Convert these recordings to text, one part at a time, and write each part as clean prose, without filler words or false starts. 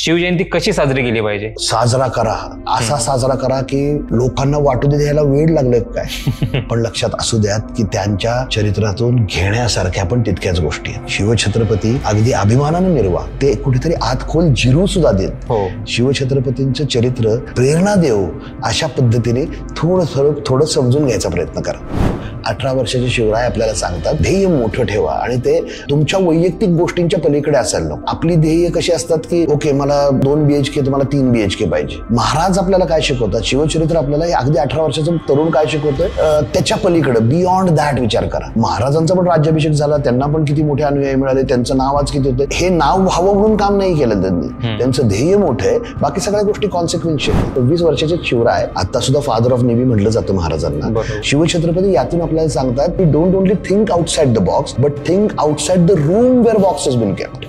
शिवजयंती कशी साजरी केली पाहिजे? साजरा करा, असा साजरा करा की लोकांना वाटू दे ह्याला वेळ लागले काय. पण लक्षात असू द्यात की त्यांच्या चरित्रातून घेण्यासारख्या पण तितक्याच गोष्टी आहेत. शिवछत्रपती अगदी अभिमानानं निर्वा, ते कुठेतरी आत खोल जिरू सुद्धा देत. शिवछत्रपतींचं चरित्र प्रेरणा देऊ अशा पद्धतीने थोडं समजून घ्यायचा प्रयत्न करा. 18 वर्षाचे शिवराय आपल्याला सांगतात ध्येय मोठं ठेवा आणि ते तुमच्या वैयक्तिक गोष्टींच्या पलीकडे असायला नको. आपली ध्येय कशी असतात की ओके मला 2 BHK तुम्हाला 3 BHK पाहिजे. महाराज आपल्याला काय शिकवतात, शिवचरित्र आपल्याला अगदी 18 वर्षाचं तरुण काय शिकवतोय त्याच्या पलीकडे बियॉन्ड दॅट विचार करा. महाराजांचा पण राज्याभिषेक झाला, त्यांना पण किती मोठे अनुयायी मिळाले, त्यांचं नाव आज किती होतं. हे नाव व्हावं म्हणून काम नाही केलं त्यांनी, त्यांचं ध्येय मोठं आहे, बाकी सगळ्या गोष्टी कॉन्सिक्वेन्शियल. 20 वर्षाचे शिवराय आता सुद्धा फादर ऑफ नेव्ही म्हटलं जातं महाराजांना. शिवछत्रपती यातून आपल्याला सांगतात की don't only think outside the box but think outside the room where box has been kept.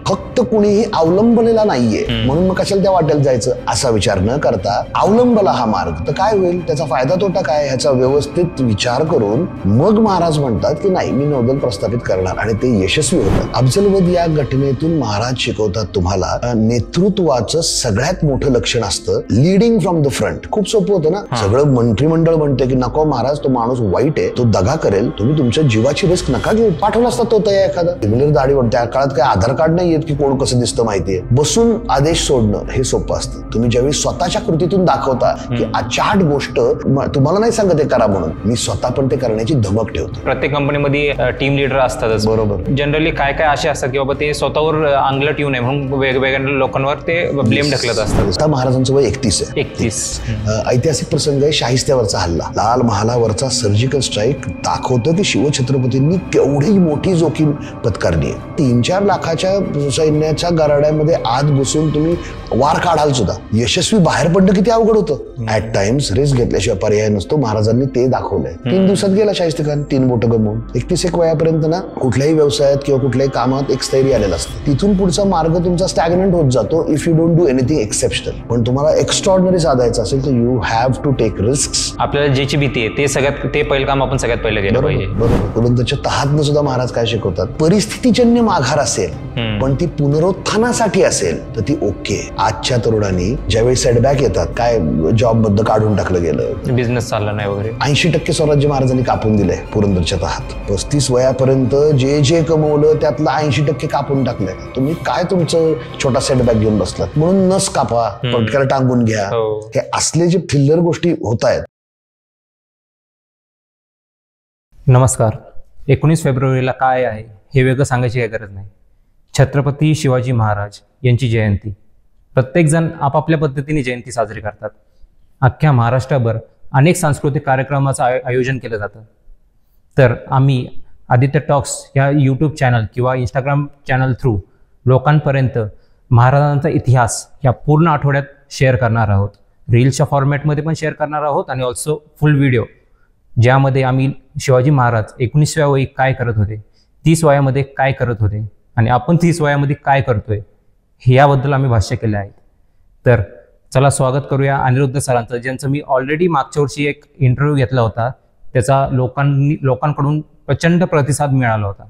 फक्त कुणीही अवलंबलेला नाहीये म्हणून मग कशाला त्या वाटेल जायचं असा विचार न करता अवलंबला हा मार्ग तर काय होईल, त्याचा फायदा तोटा काय ह्याचा व्यवस्थित विचार करून मग महाराज म्हणतात की नाही मी नौदल प्रस्थापित करणार आणि ते यशस्वी होतात. अफजलवध या घटनेतून महाराज शिकवतात तुम्हाला नेतृत्वाचं सगळ्यात मोठं लक्षण असतं लिडिंग फ्रॉम द फ्रंट. खूप सोपं होतं ना, सगळं मंत्रिमंडळ म्हणते की नको महाराज तो माणूस वाईट आहे, तो दगा करेल, तुम्ही तुमच्या जीवाची रिस्क नका घेऊ. पाठवला असता तो तया एखादा सिमिलर दाढीवर. त्या काळात काय आधार कार्ड नाही येत की कोण कसं दिसतं माहितीये. बसून आदेश सोडणं हे सोपं असतं. तुम्ही ज्यावेळी स्वतःच्या कृतीतून दाखवता की आचाट गोष्ट तुम्हाला नाही सांगत ते करा म्हणून, मी स्वतः पण ते करण्याची धमक ठेवतो. प्रत्येक कंपनीमध्ये टीम लीडर असतातच. बरोबर. जनरली काय काय असे असतात की बाबा ते स्वतःवर अंगलट येऊ नये म्हणून वेगवेगळ्या लोकांवर ते ब्लेम ढकलत असतात. महाराजांचं वय 31 आहे. 31. ऐतिहासिक प्रसंग आहे शाहिस्त्यावरचा हल्ला. लाल महालावरचा सर्जिकल स्ट्राईक दाखवतं की शिवछत्रपतींनी केवढी मोठी जोखीम पत्करली आहे. 3-4 लाखाच्या सैन्याच्या गराड्यामध्ये आत घुसून तुम्ही वार काढाल सुद्धा. यशस्वी बाहेर पडणं किती अवघड होतं. ऍट टाइम्स रिस्क घेतल्याशिवाय पर्याय नसतो. महाराजांनी ते दाखवलंय. 3 दिवसात गेला शाहिस्ते खान 3 बोटं गमवून. 31 वयापर्यंत ना कुठल्याही व्यवसायात किंवा कुठल्याही कामात एक स्थैर्य आलेलं असतं. तिथून पुढचा मार्ग तुमचा स्टॅग्नंट होत जातो if you don't do anything exceptional. पण तुम्हाला एक्स्ट्रॉर्डनरी साधायचं असेल तर you have to take risk. आपल्याला ज्याची भीती आहे ते पहिलं काम आपण सगळ्यात पहिलं केलं पाहिजे. बरोबर. पुरंदरच्या तहातनं सुद्धा महाराज काय शिकवतात, परिस्थितीजन्य माघार असेल पण ती पुनरुत्थानासाठी असेल तर ती ओके. आजच्या तरुणांनी ज्यावेळी सेटबॅक येतात, काय जॉब बद्दल काढून टाकलं गेलं, बिझनेस चालला नाही वगैरे, 80% स्वराज्य महाराजांनी कापून दिलंय पुरंदरच्या तहात. 35 वयापर्यंत जे कमवलं त्यातलं 80% कापून टाकलंय. तुम्ही काय तुमचं छोटा सेटबॅक घेऊन बसलात म्हणून नस कापा, पटक्याला टांगून घ्या. हे असले जे फिल्लर गोष्टी होत आहेत. नमस्कार. 19 फेब्रुवारीला काय आहे हे वेगळं सांगायची काही गरज नाही. छत्रपती शिवाजी महाराज यांची जयंती. प्रत्येकजण आपापल्या पद्धतीने जयंती साजरी करतात. अख्ख्या महाराष्ट्रभर अनेक सांस्कृतिक कार्यक्रमाचं आयोजन केलं जातं. तर आम्ही आदित्य टॉक्स या यूट्यूब चॅनल किंवा इंस्टाग्राम चॅनल थ्रू लोकांपर्यंत महाराजांचा इतिहास या पूर्ण आठवड्यात शेअर करणार आहोत. रील्सच्या फॉर्मॅटमध्ये पण शेअर करणार आहोत आणि ऑल्सो फुल व्हिडिओ, ज्यामध्ये आम्ही शिवाजी महाराज 19व्या वयी काय करत होते, 30 वयामध्ये काय करत होते आणि आपण 30 वयामध्ये काय करतोय याबद्दल आम्ही भाष्य केले आहे. तर चला स्वागत करूया अनिरुद्ध सरांचं, ज्यांचं मी ऑलरेडी मागच्या वर्षी एक इंटरव्ह्यू घेतला होता. त्याचा लोकांकडून प्रचंड प्रतिसाद मिळाला होता.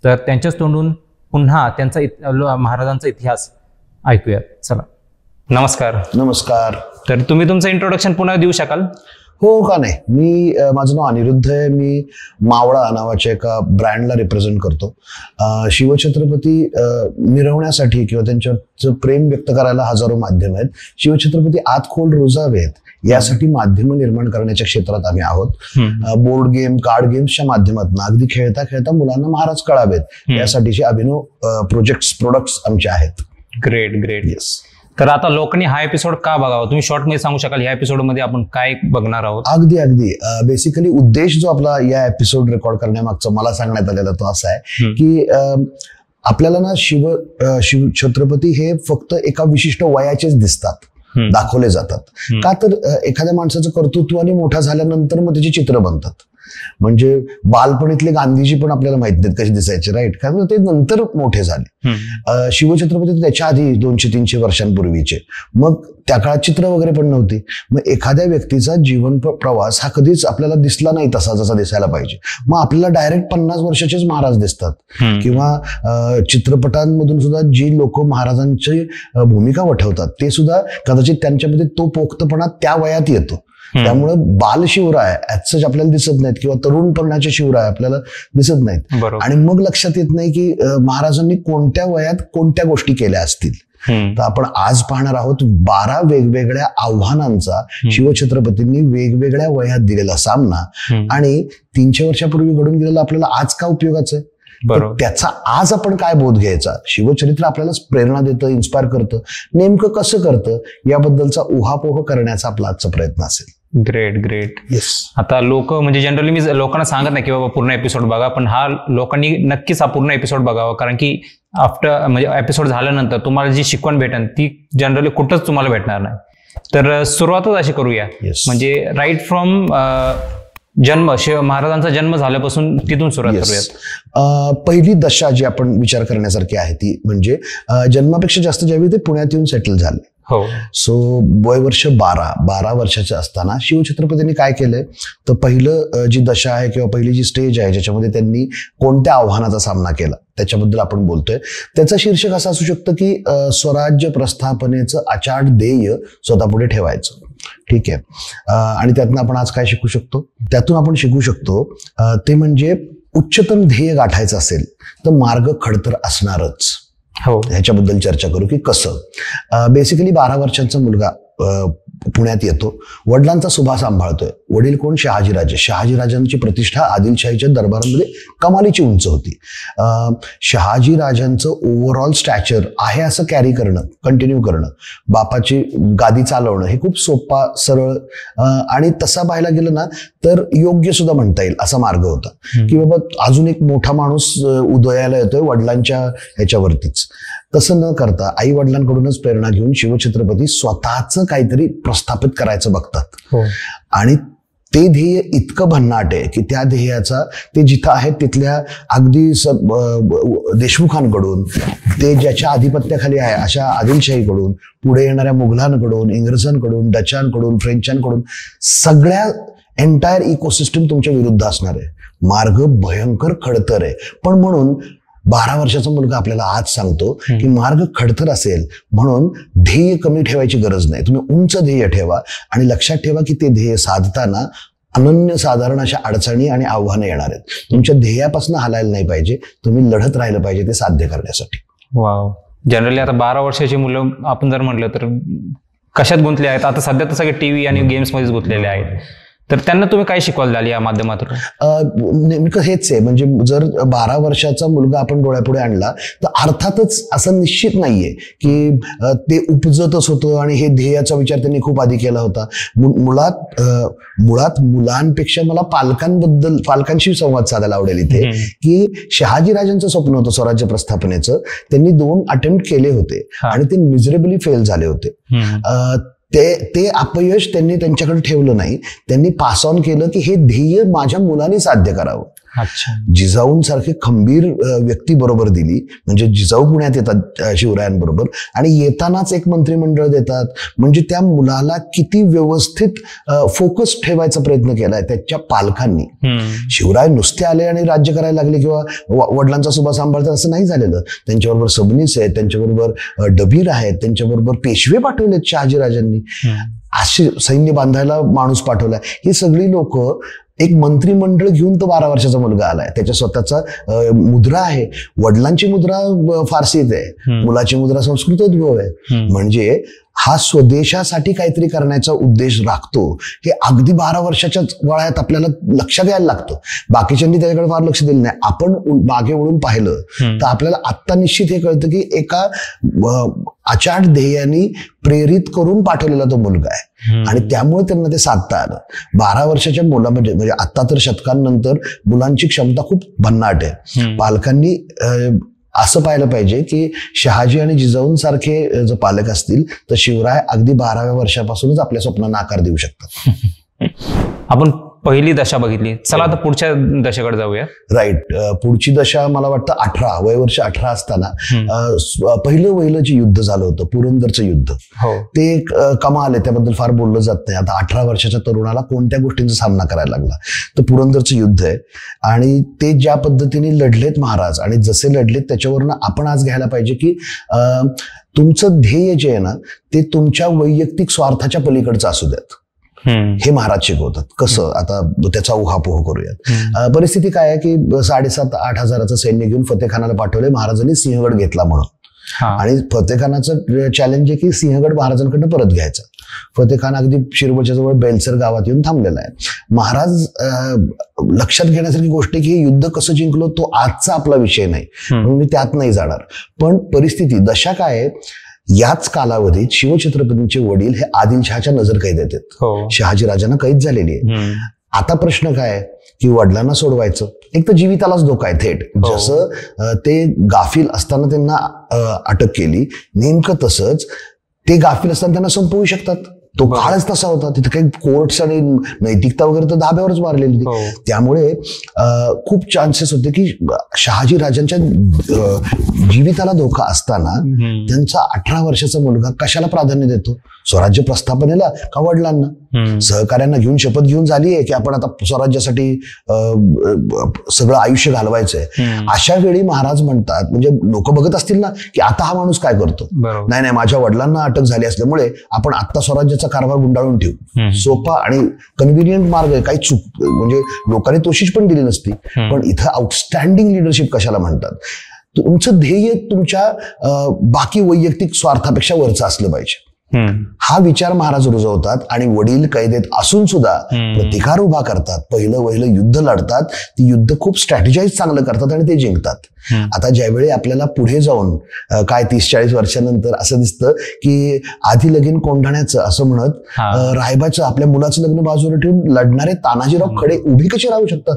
तर त्यांच्याच तोंडून पुन्हा त्यांचा महाराजांचा इतिहास ऐकूया. चला. नमस्कार. नमस्कार. तर तुम्ही तुमचं इंट्रोडक्शन पुन्हा देऊ शकाल? हो का नाही. माझं नाव अनिरुद्ध आहे. मी मावळा नावाच्या एका ब्रँडला रिप्रेझेंट करतो. शिवछत्रपती मिरवण्यासाठी किंवा त्यांच्याचं प्रेम व्यक्त करायला हजारो माध्यम आहेत. शिवछत्रपती आत खोल रुजावेत यासाठी माध्यम निर्माण करण्याच्या क्षेत्रात आम्ही आहोत. बोर्ड गेम, कार्ड गेम्सच्या माध्यमातून अगदी खेळता खेळता मुलांना महाराज कळावेत यासाठीचे अभिनव प्रोडक्ट्स आमचे आहेत. ग्रेट. येस. तर आता लोकांनी हा एपिसोड का बघावा, तुम्ही शॉर्ट मध्ये सांगू शकाल? ह्या एपिसोड मध्ये आपण काय बघणार आहोत? अगदी बेसिकली उद्देश जो आपला या एपिसोड रेकॉर्ड करण्यामागचा मला सांगण्यात आलेला तो असा आहे की आपल्याला ना शिव छत्रपती हे फक्त एका विशिष्ट वयाचेच दिसतात, दाखवले जातात. का तर एखाद्या माणसाचं कर्तृत्व आणि मोठा झाल्यानंतर मग त्याची चित्र बनतात. म्हणजे बालपणीतले गांधीजी पण आपल्याला माहित नाहीत कसे दिसायचे, राईट, कारण ते नंतर मोठे झाले. शिवछत्रपती त्याच्या आधी 200-300 वर्षांपूर्वीचे, मग त्या काळात चित्र वगैरे पण नव्हती. मग एखाद्या व्यक्तीचा जीवन प्रवास हा कधीच आपल्याला दिसला नाही तसा जसा दिसायला पाहिजे. मग आपल्याला डायरेक्ट 50 वर्षाचेच महाराज दिसतात, किंवा चित्रपटांमधून सुद्धा जी लोक महाराजांची भूमिका वठवतात ते सुद्धा कदाचित त्यांच्यामध्ये तो पोख्तपणा त्या वयात येतो. त्यामुळे बाल शिवराय ऍज आपल्याला दिसत नाहीत, किंवा तरुणपणाचे शिवराय आपल्याला दिसत नाहीत. आणि मग लक्षात येत नाही की महाराजांनी कोणत्या वयात कोणत्या गोष्टी केल्या असतील. तर आपण आज पाहणार आहोत 12 वेगवेगळ्या आव्हानांचा शिवछत्रपतींनी वेगवेगळ्या वयात दिलेला सामना, आणि 300 वर्षापूर्वी घडून गेलेला आपल्याला आज का उपयोगाचं आहे, त्याचा आज आपण काय बोध घ्यायचा. शिवचरित्र आपल्याला प्रेरणा देतं, इन्स्पायर करतं, नेमकं कसं करतं याबद्दलचा उहापोह करण्याचा आपला आजचा प्रयत्न असेल. ग्रेट. येस. आता लोक म्हणजे जनरली मी लोकांना सांगत नाही की बाबा पूर्ण एपिसोड बघा, पण हा लोकांनी नक्कीच हा पूर्ण एपिसोड बघावा, कारण की आफ्टर म्हणजे एपिसोड झाल्यानंतर तुम्हाला जी शिकवण भेटेल ती जनरली कुठंच तुम्हाला भेटणार नाही. तर सुरुवातच अशी करूया, म्हणजे राईट फ्रॉम जन्म, महाराजांचा जन्म झाल्यापासून तिथून सुरुवात करूयात. पहिली दशा जी आपण विचार करण्यासारखी आहे ती म्हणजे जन्मापेक्षा जास्त ज्यावेळी ते पुण्यात येऊन सेटल झाले. सो वयवर्ष 12 वर्षाचे असताना शिवछत्रपतींनी काय केलंय, तर पहिलं जी दशा आहे किंवा पहिली जी स्टेज आहे ज्याच्यामध्ये त्यांनी कोणत्या आव्हानाचा सामना केला त्याच्याबद्दल आपण बोलतोय. त्याचं शीर्षक असं असू शकतं की स्वराज्य प्रस्थापनेचं अचाट ध्येय स्वतःपुढे ठेवायचं. ठीक आहे. आणि त्यातनं आपण आज काय शिकू शकतो, त्यातून आपण शिकू शकतो ते म्हणजे उच्चतम ध्येय गाठायचं असेल तर मार्ग खडतर असणारच. ह्याच्याबद्दल चर्चा करू की कसं. बेसिकली 12 वर्षांचा मुलगा पुण्यात येतो, वडिलांचा सुभा सांभाळतोय. वडील कोण? शहाजीराजे. शहाजीराजांची प्रतिष्ठा आदिलशाहीच्या दरबारामध्ये कमालीची उंच होती. शहाजीराजांचं ओव्हरऑल स्टॅचर आहे असं कॅरी करणं, कंटिन्यू करणं, बापाची गादी चालवणं हे खूप सोपा, सरळ आणि तसा पाहायला गेलं ना तर योग्य सुद्धा म्हणता येईल असा मार्ग होता की बाबा अजून एक मोठा माणूस उदयाला येतोय वडिलांच्या ह्याच्यावरतीच. तसं न करता आई वडिलांकडूनच प्रेरणा घेऊन शिवछत्रपती स्वतःच काहीतरी प्रस्थापित करायचं बघतात. आणि ते ध्येय इतकं भन्नाट आहे की त्या ध्येयाचा ते जिथं आहेत तिथल्या अगदी देशमुखांकडून, ते ज्याच्या आधिपत्याखाली आहे अशा आदिलशाहीकडून, पुढे येणाऱ्या मुघलांकडून, इंग्रजांकडून, डचांकडून, फ्रेंचांकडून, सगळ्या एंटायर इकोसिस्टम तुमच्या विरुद्ध असणार आहे. मार्ग भयंकर खडतर आहे. पण म्हणून 12 वर्षाचा मुलगा आपल्याला आज सांगतो की मार्ग खडतर असेल म्हणून ध्येय कमी ठेवायची गरज नाही. तुम्ही उंच ध्येय ठेवा आणि लक्षात ठेवा की ते ध्येय साधताना अनन्यसाधारण अशा अडचणी आणि आव्हानं येणार आहेत. तुमच्या ध्येयापासून हलायला नाही पाहिजे, तुम्ही लढत राहिलं पाहिजे ते साध्य करण्यासाठी. वाव. जनरली आता 12 वर्षाची मुलं आपण जर म्हटलं तर कशात गुंतले आहेत, आता सध्या तर सगळे टीव्ही आणि गेम्स मध्येच गुंतलेले आहेत. तर त्यांना तुम्ही काय शिकवायला द्याल या माध्यमातून? नेमकं हेच आहे, म्हणजे जर 12 वर्षाचा मुलगा आपण डोळ्यापुढे आणला तर अर्थातच असं निश्चित नाहीये की ते उपजतच होतं आणि हे ध्येयाचा विचार त्यांनी खूप आधी केला होता. मुळात मुलांपेक्षा मला पालकांशी संवाद साधायला आवडेल इथे की शहाजीराजांचं स्वप्न होतं स्वराज्य प्रस्थापनेचं. त्यांनी 2 अटेम्प्ट केले होते आणि ते मिझरेबली फेल झाले होते. ते अपयश त्यांनी त्यांच्याकडे ठेवलं नाही, त्यांनी पास ऑन केलं की हे ध्येय माझ्या मुलाने साध्य करावं. जिजाऊंसारखी खंबीर व्यक्ती बरोबर दिली, म्हणजे जिजाऊ पुण्यात येतात शिवरायांबरोबर आणि येतानाच एक मंत्रिमंडळ देतात, म्हणजे त्या मुलाला किती व्यवस्थित फोकस ठेवायचा प्रयत्न केलाय त्याच्या पालकांनी. शिवराय नुसते आले आणि राज्य करायला लागले किंवा वडिलांचा सुभा सांभाळतात असं नाही झालेलं. त्यांच्याबरोबर सबनीस आहेत, त्यांच्याबरोबर डबीर आहेत, त्यांच्याबरोबर पेशवे पाठवलेत शहाजीराजांनी, असे सैन्य बांधायला माणूस पाठवलाय. ही सगळी लोक एक मंत्रिमंडळ घेऊन तो 12 वर्षाचा मुलगा आलाय. त्याच्या स्वतःचा मुद्रा आहे. वडिलांची मुद्रा फारसीत आहे, मुलाची मुद्रा संस्कृतोद्भव आहे. म्हणजे हा स्वदेशासाठी काहीतरी करण्याचा उद्देश राखतो. हे अगदी 12 वर्षाच्या वयात आपल्याला लक्षात यायला लागतं. बाकीच्यांनी त्याच्याकडे फार लक्ष दिलं नाही. आपण मागे वळून पाहिलं तर आपल्याला आत्ता निश्चित हे कळतं की एका अचाट ध्येयाने प्रेरित करून पाठवलेला तो मुलगा आहे आणि त्यामुळे त्यांना ते साधता आलं. 12 वर्षाच्या मुलामध्ये म्हणजे आता तर शतकांनंतर मुलांची क्षमता खूप भन्नाट आहे. पालकांनी असं पाहिलं पाहिजे की शहाजी आणि जिजाऊंसारखे जर पालक असतील तर शिवराय अगदी 12व्या वर्षापासूनच आपल्या स्वप्नांना आकार देऊ शकतात. आपण पहिली दशा बघितली. चला आता पुढच्या दशेकडे जाऊया. राईट. पुढची दशा मला वाटतं 18 वयवर्ष 18 असताना पहिलं जे युद्ध झालं होतं, पुरंदरचं युद्ध, ते एक कमाल आहे. त्याबद्दल फार बोललं जात नाही. आता 18 वर्षाच्या तरुणाला कोणत्या गोष्टींचा सामना करायला लागला, तर पुरंदरचं युद्ध आहे. आणि ते ज्या पद्धतीने लढलेत महाराज आणि जसे लढलेत त्याच्यावरनं आपण आज घ्यायला पाहिजे की तुमचं ध्येय जे आहे ना ते तुमच्या वैयक्तिक स्वार्थाच्या पलीकडचं असू द्यात. हे महाराज शिकवतात. कसं, आता त्याचा उहापोह करूयात. परिस्थिती काय आहे की 7,500-8 हजाराचं सैन्य घेऊन फतेखानाला पाठवले. महाराजांनी सिंहगड घेतला म्हणून. आणि फतेखानाचं चॅलेंज आहे की सिंहगड महाराजांकडनं परत घ्यायचा. फतेखान अगदी शिरवळच्या जवळ बेलसर गावात येऊन थांबलेला आहे. महाराज लक्षात घेण्यासारखी गोष्ट आहे की हे युद्ध कसं जिंकलो तो आजचा आपला विषय नाही, म्हणून मी त्यात नाही जाणार. पण परिस्थिती दशा काय आहे, याच कालावधीत शिवछत्रपतींचे वडील हे आदिलशहाच्या नजरकैद येतात. शहाजी राजांना कैद झालेली आहे. आता प्रश्न काय आहे की वडिलांना सोडवायचं, एक तर जीवितालाच धोका आहे थेट. जसं ते गाफील असताना त्यांना अटक केली, नेमकं तसंच ते गाफील असताना त्यांना संपवू शकतात. तो काळच तसा होता. तिथे काही कोर्ट्स आणि नैतिकता वगैरे तर धाब्यावरच मारलेली होती. त्यामुळे खूप चान्सेस होते की शहाजी राजांच्या जीविताला धोका असताना त्यांचा 18 वर्षाचा मुलगा कशाला प्राधान्य देतो, स्वराज्य प्रस्थापनेला का वडिलांना? सहकार्यांना घेऊन शपथ घेऊन झाली आहे की आपण आता स्वराज्यासाठी सगळं आयुष्य घालवायचंय. अशा वेळी महाराज म्हणतात, म्हणजे लोक बघत असतील ना की आता हा माणूस काय करतो, नाही माझ्या वडिलांना अटक झाली असल्यामुळे आपण आता स्वराज्याचा कारभार गुंडाळून ठेवू. सोपा आणि कन्व्हिनियंट मार्ग आहे. काही चूक म्हणजे लोकांनी तोशीच पण दिली नसती. पण इथं आउटस्टँडिंग लिडरशिप कशाला म्हणतात? तुमचं ध्येय तुमच्या बाकी वैयक्तिक स्वार्थापेक्षा वरचं असलं पाहिजे. हा विचार महाराज रुजवतात आणि वडील कैदेत असून सुद्धा प्रतिकार उभा करतात. पहिलं युद्ध लढतात. ती युद्ध खूप स्ट्रॅटेजाइज चांगलं करतात आणि ते जिंकतात. आता ज्यावेळी आपल्याला पुढे जाऊन काय 30-40 वर्षानंतर असं दिसतं की आधी लगीन कोंढाण्याचं असं म्हणत रायबाचं आपल्या मुलाचं लग्न बाजूला ठेवून लढणारे तानाजीराव खडे उभी कशी राहू शकतात?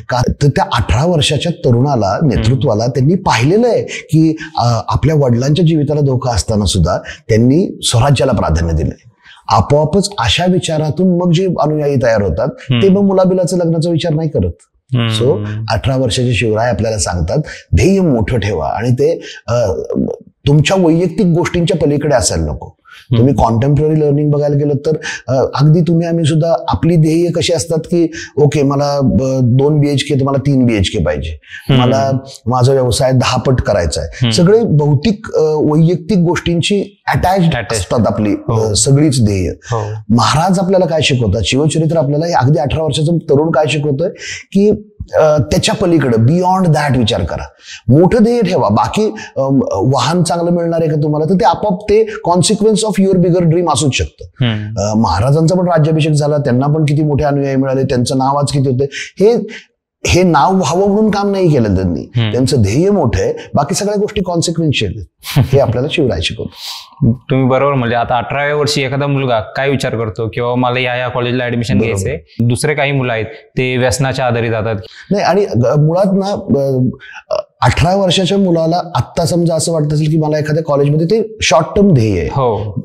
का तर त्या 18 वर्षाच्या तरुणाला, नेतृत्वाला त्यांनी पाहिलेलं आहे की आपल्या वडिलांच्या जीविताला धोका असताना सुद्धा त्यांनी स्वराज्याला प्राधान्य दिलंय. आपोआपच अशा विचारातून मग जे अनुयायी तयार होतात ते मग मुलाबिलाचं लग्नाचा विचार नाही करत. सो 18 वर्षाचे शिवराय आपल्याला सांगतात ध्येय मोठं ठेवा आणि ते तुमच्या वैयक्तिक गोष्टींच्या पलीकडे असायला नको. तुम्ही कॉन्टेम्पररी लर्निंग बघायला गेलं तर अगदी तुम्ही आम्ही सुद्धा आपली ध्येय कशी असतात की ओके मला 2 BHK तर मला 3 BHK पाहिजे, मला माझा व्यवसाय 10 पट करायचा आहे. सगळे भौतिक वैयक्तिक गोष्टींची अटॅच्ड असतात आपली सगळीच ध्येय. महाराज आपल्याला काय शिकवतात, शिवचरित्र आपल्याला हे अगदी 18 वर्षाचं तरुण काय शिकवतोय की त्याच्या पलीकडे बियॉन्ड दॅट विचार करा. मोठं ध्येय ठेवा. बाकी वाहन चांगलं मिळणार आहे का तुम्हाला, तर ते आपोआप ते consequence of your bigger dream असूच शकतं. महाराजांचा पण राज्याभिषेक झाला, त्यांना पण किती मोठे अनुयायी मिळाले, त्यांचं नाव आज किती होते. हे नाव व्हावं म्हणून काम नाही केलं त्यांनी. त्यांचं ध्येय मोठं आहे, बाकी सगळ्या गोष्टी कॉन्सिक्वेन्शियल आहेत. हे आपल्याला शिवराय शिकवतो. तुम्ही बरोबर म्हणजे आता 18व्या वर्षी एखादा मुलगा काय विचार करतो किंवा मला या कॉलेजला ऍडमिशन घ्यायचंय, दुसरे काही मुलं आहेत ते व्यसनाच्या आधारे जातात. नाही, आणि मुळात ना 18 वर्षाच्या मुलाला आत्ता समजा असं वाटत असेल की मला एखाद्या कॉलेजमध्ये ते शॉर्ट टर्म ध्येय आहे,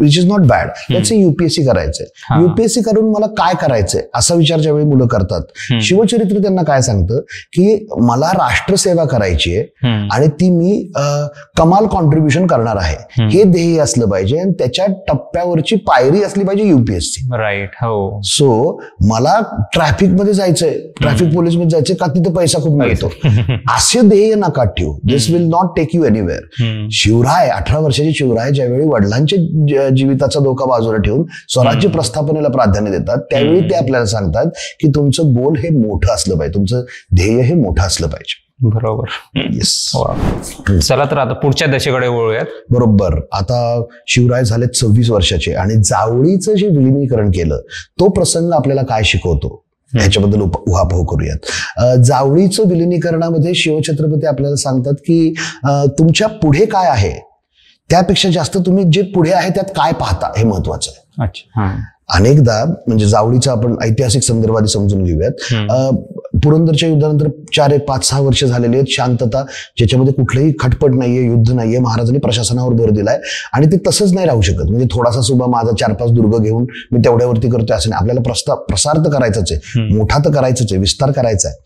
विच इज नॉट बॅड. त्याचे UPSC करायचंय, UPSC करून मला काय करायचंय असा विचार ज्यावेळी मुलं करतात, शिवचरित्र त्यांना काय सांगतं की मला राष्ट्रसेवा करायची आहे आणि ती मी कमाल कॉन्ट्रीब्युशन करणार आहे, हे ध्येय असलं पाहिजे आणि त्याच्या टप्प्यावरची पायरी असली पाहिजे UPSC. राईट. हो. सो मला ट्रॅफिक मध्ये जायचंय, ट्रॅफिक पोलीस मध्ये जायचंय का तिथे पैसा खूप मिळतो, असे ध्येय नका ठेवू. This will not take you anywhere. Shivray 18 वर्षाचे शिवराय ज्यावेळी वडिलांच्या जीविताचा धोका बाजूला ठेवून स्वराज्य प्रस्थापनेला प्राधान्य देतात, त्यावेळी ते आपल्याला सांगतात की तुमचं गोल हे मोठं असलं पाहिजे, तुमचं ध्येय हे मोठं असलं पाहिजे. बरोबर. चला तर आता पुढच्या दशेकडे वळूयात. बरोबर. आता शिवराय झालेत 26 वर्षाचे आणि जावळीचं जे विलिनीकरण केलं तो प्रसंग आपल्याला काय शिकवतो ह्याच्याबद्दल उहापोह करूयात. जावळीचं विलिनीकरणामध्ये शिवछत्रपती आपल्याला सांगतात की तुमच्या पुढे काय आहे त्यापेक्षा जास्त तुम्ही जे पुढे आहे त्यात काय पाहता हे महत्वाचं आहे. अनेकदा म्हणजे जावळीचा आपण ऐतिहासिक संदर्भात समजून घेऊयात. पुरंदरच्या युद्धानंतर 4, 1, 5, 6 वर्ष झालेली आहेत, शांतता, ज्याच्यामध्ये कुठलंही खटपट नाहीये, युद्ध नाहीये. महाराजांनी प्रशासनावर भर दिलाय आणि ते तसंच नाही राहू शकत. म्हणजे थोडासा सुभा माझा 4-5 दुर्ग घेऊन मी तेवढ्यावरती करतोय असं नाही. आपल्याला प्रसार तर करायचाच आहे, मोठा तर करायचाच आहे, विस्तार करायचा आहे.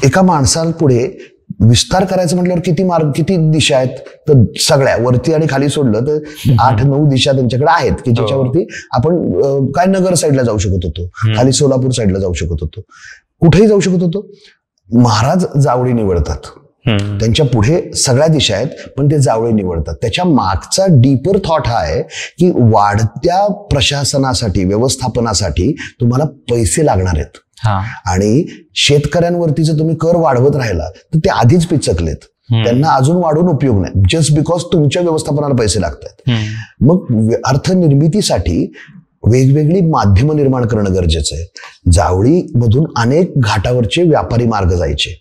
एका माणसापुढे विस्तार करायचं म्हटल्यावर किती दिशा आहेत, तर सगळ्या वरती आणि खाली सोडलं तर 8-9 दिशा त्यांच्याकडे आहेत की ज्याच्यावरती आपण काय नगर साईडला जाऊ शकत होतो, खाली सोलापूर साईडला जाऊ शकत होतो, कुठेही जाऊ शकत होतो. महाराज जावळी निवडतात, त्यांच्या पुढे सगळ्या दिशा आहेत पण ते जावळी निवडतात. त्याच्या मागचा डीपर थॉट हा आहे की वाढत्या प्रशासनासाठी, व्यवस्थापनासाठी तुम्हाला पैसे लागणार आहेत आणि शेतकऱ्यांवरती जर तुम्ही कर वाढवत राहिला तर ते आधीच पिचकलेत, त्यांना अजून वाढून उपयोग नाही, जस्ट बिकॉज तुमच्या व्यवस्थापनाला पैसे लागतात. मग अर्थनिर्मितीसाठी वेगवेगळी माध्यमं निर्माण करणं गरजेचं आहे. जावळीमधून अनेक घाटावरचे व्यापारी मार्ग जायचे,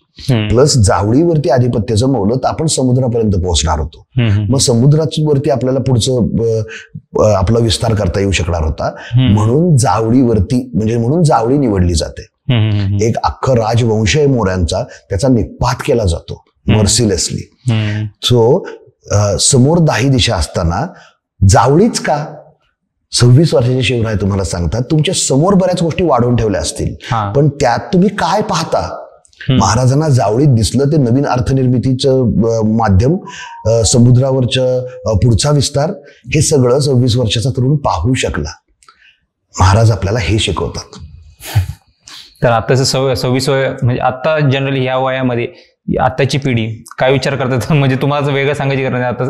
प्लस जावळीवरती आधिपत्य जमवलं तर आपण समुद्रापर्यंत पोहोचणार होतो. मग समुद्रावरती आपल्याला पुढचं आपला विस्तार करता येऊ शकणार होता. म्हणून जावळीवरती म्हणून जावळी निवडली जाते. एक अख्खं राजवंश आहे मोऱ्यांचा, त्याचा निपात केला जातो मर्सिलेसली. सो समोर 10 दिशा असताना जावळीच का? 26 वर्षाचे शिवराय तुम्हाला सांगतात तुमच्या समोर बऱ्याच गोष्टी वाढवून ठेवल्या असतील, पण त्यात तुम्ही काय पाहता? महाराजांना जावळीत दिसलं ते नवीन अर्थनिर्मितीचं माध्यम, समुद्रावरचं पुढचा विस्तार, हे सगळं 26 वर्षाचा तरुण पाहू शकला. महाराज आपल्याला हे शिकवतात. तर आताच 26 वय म्हणजे आता जनरली ह्या वयामध्ये आताची पिढी काय विचार करतात म्हणजे तुम्हाला वेगळं सांगायची गरज नाही. आता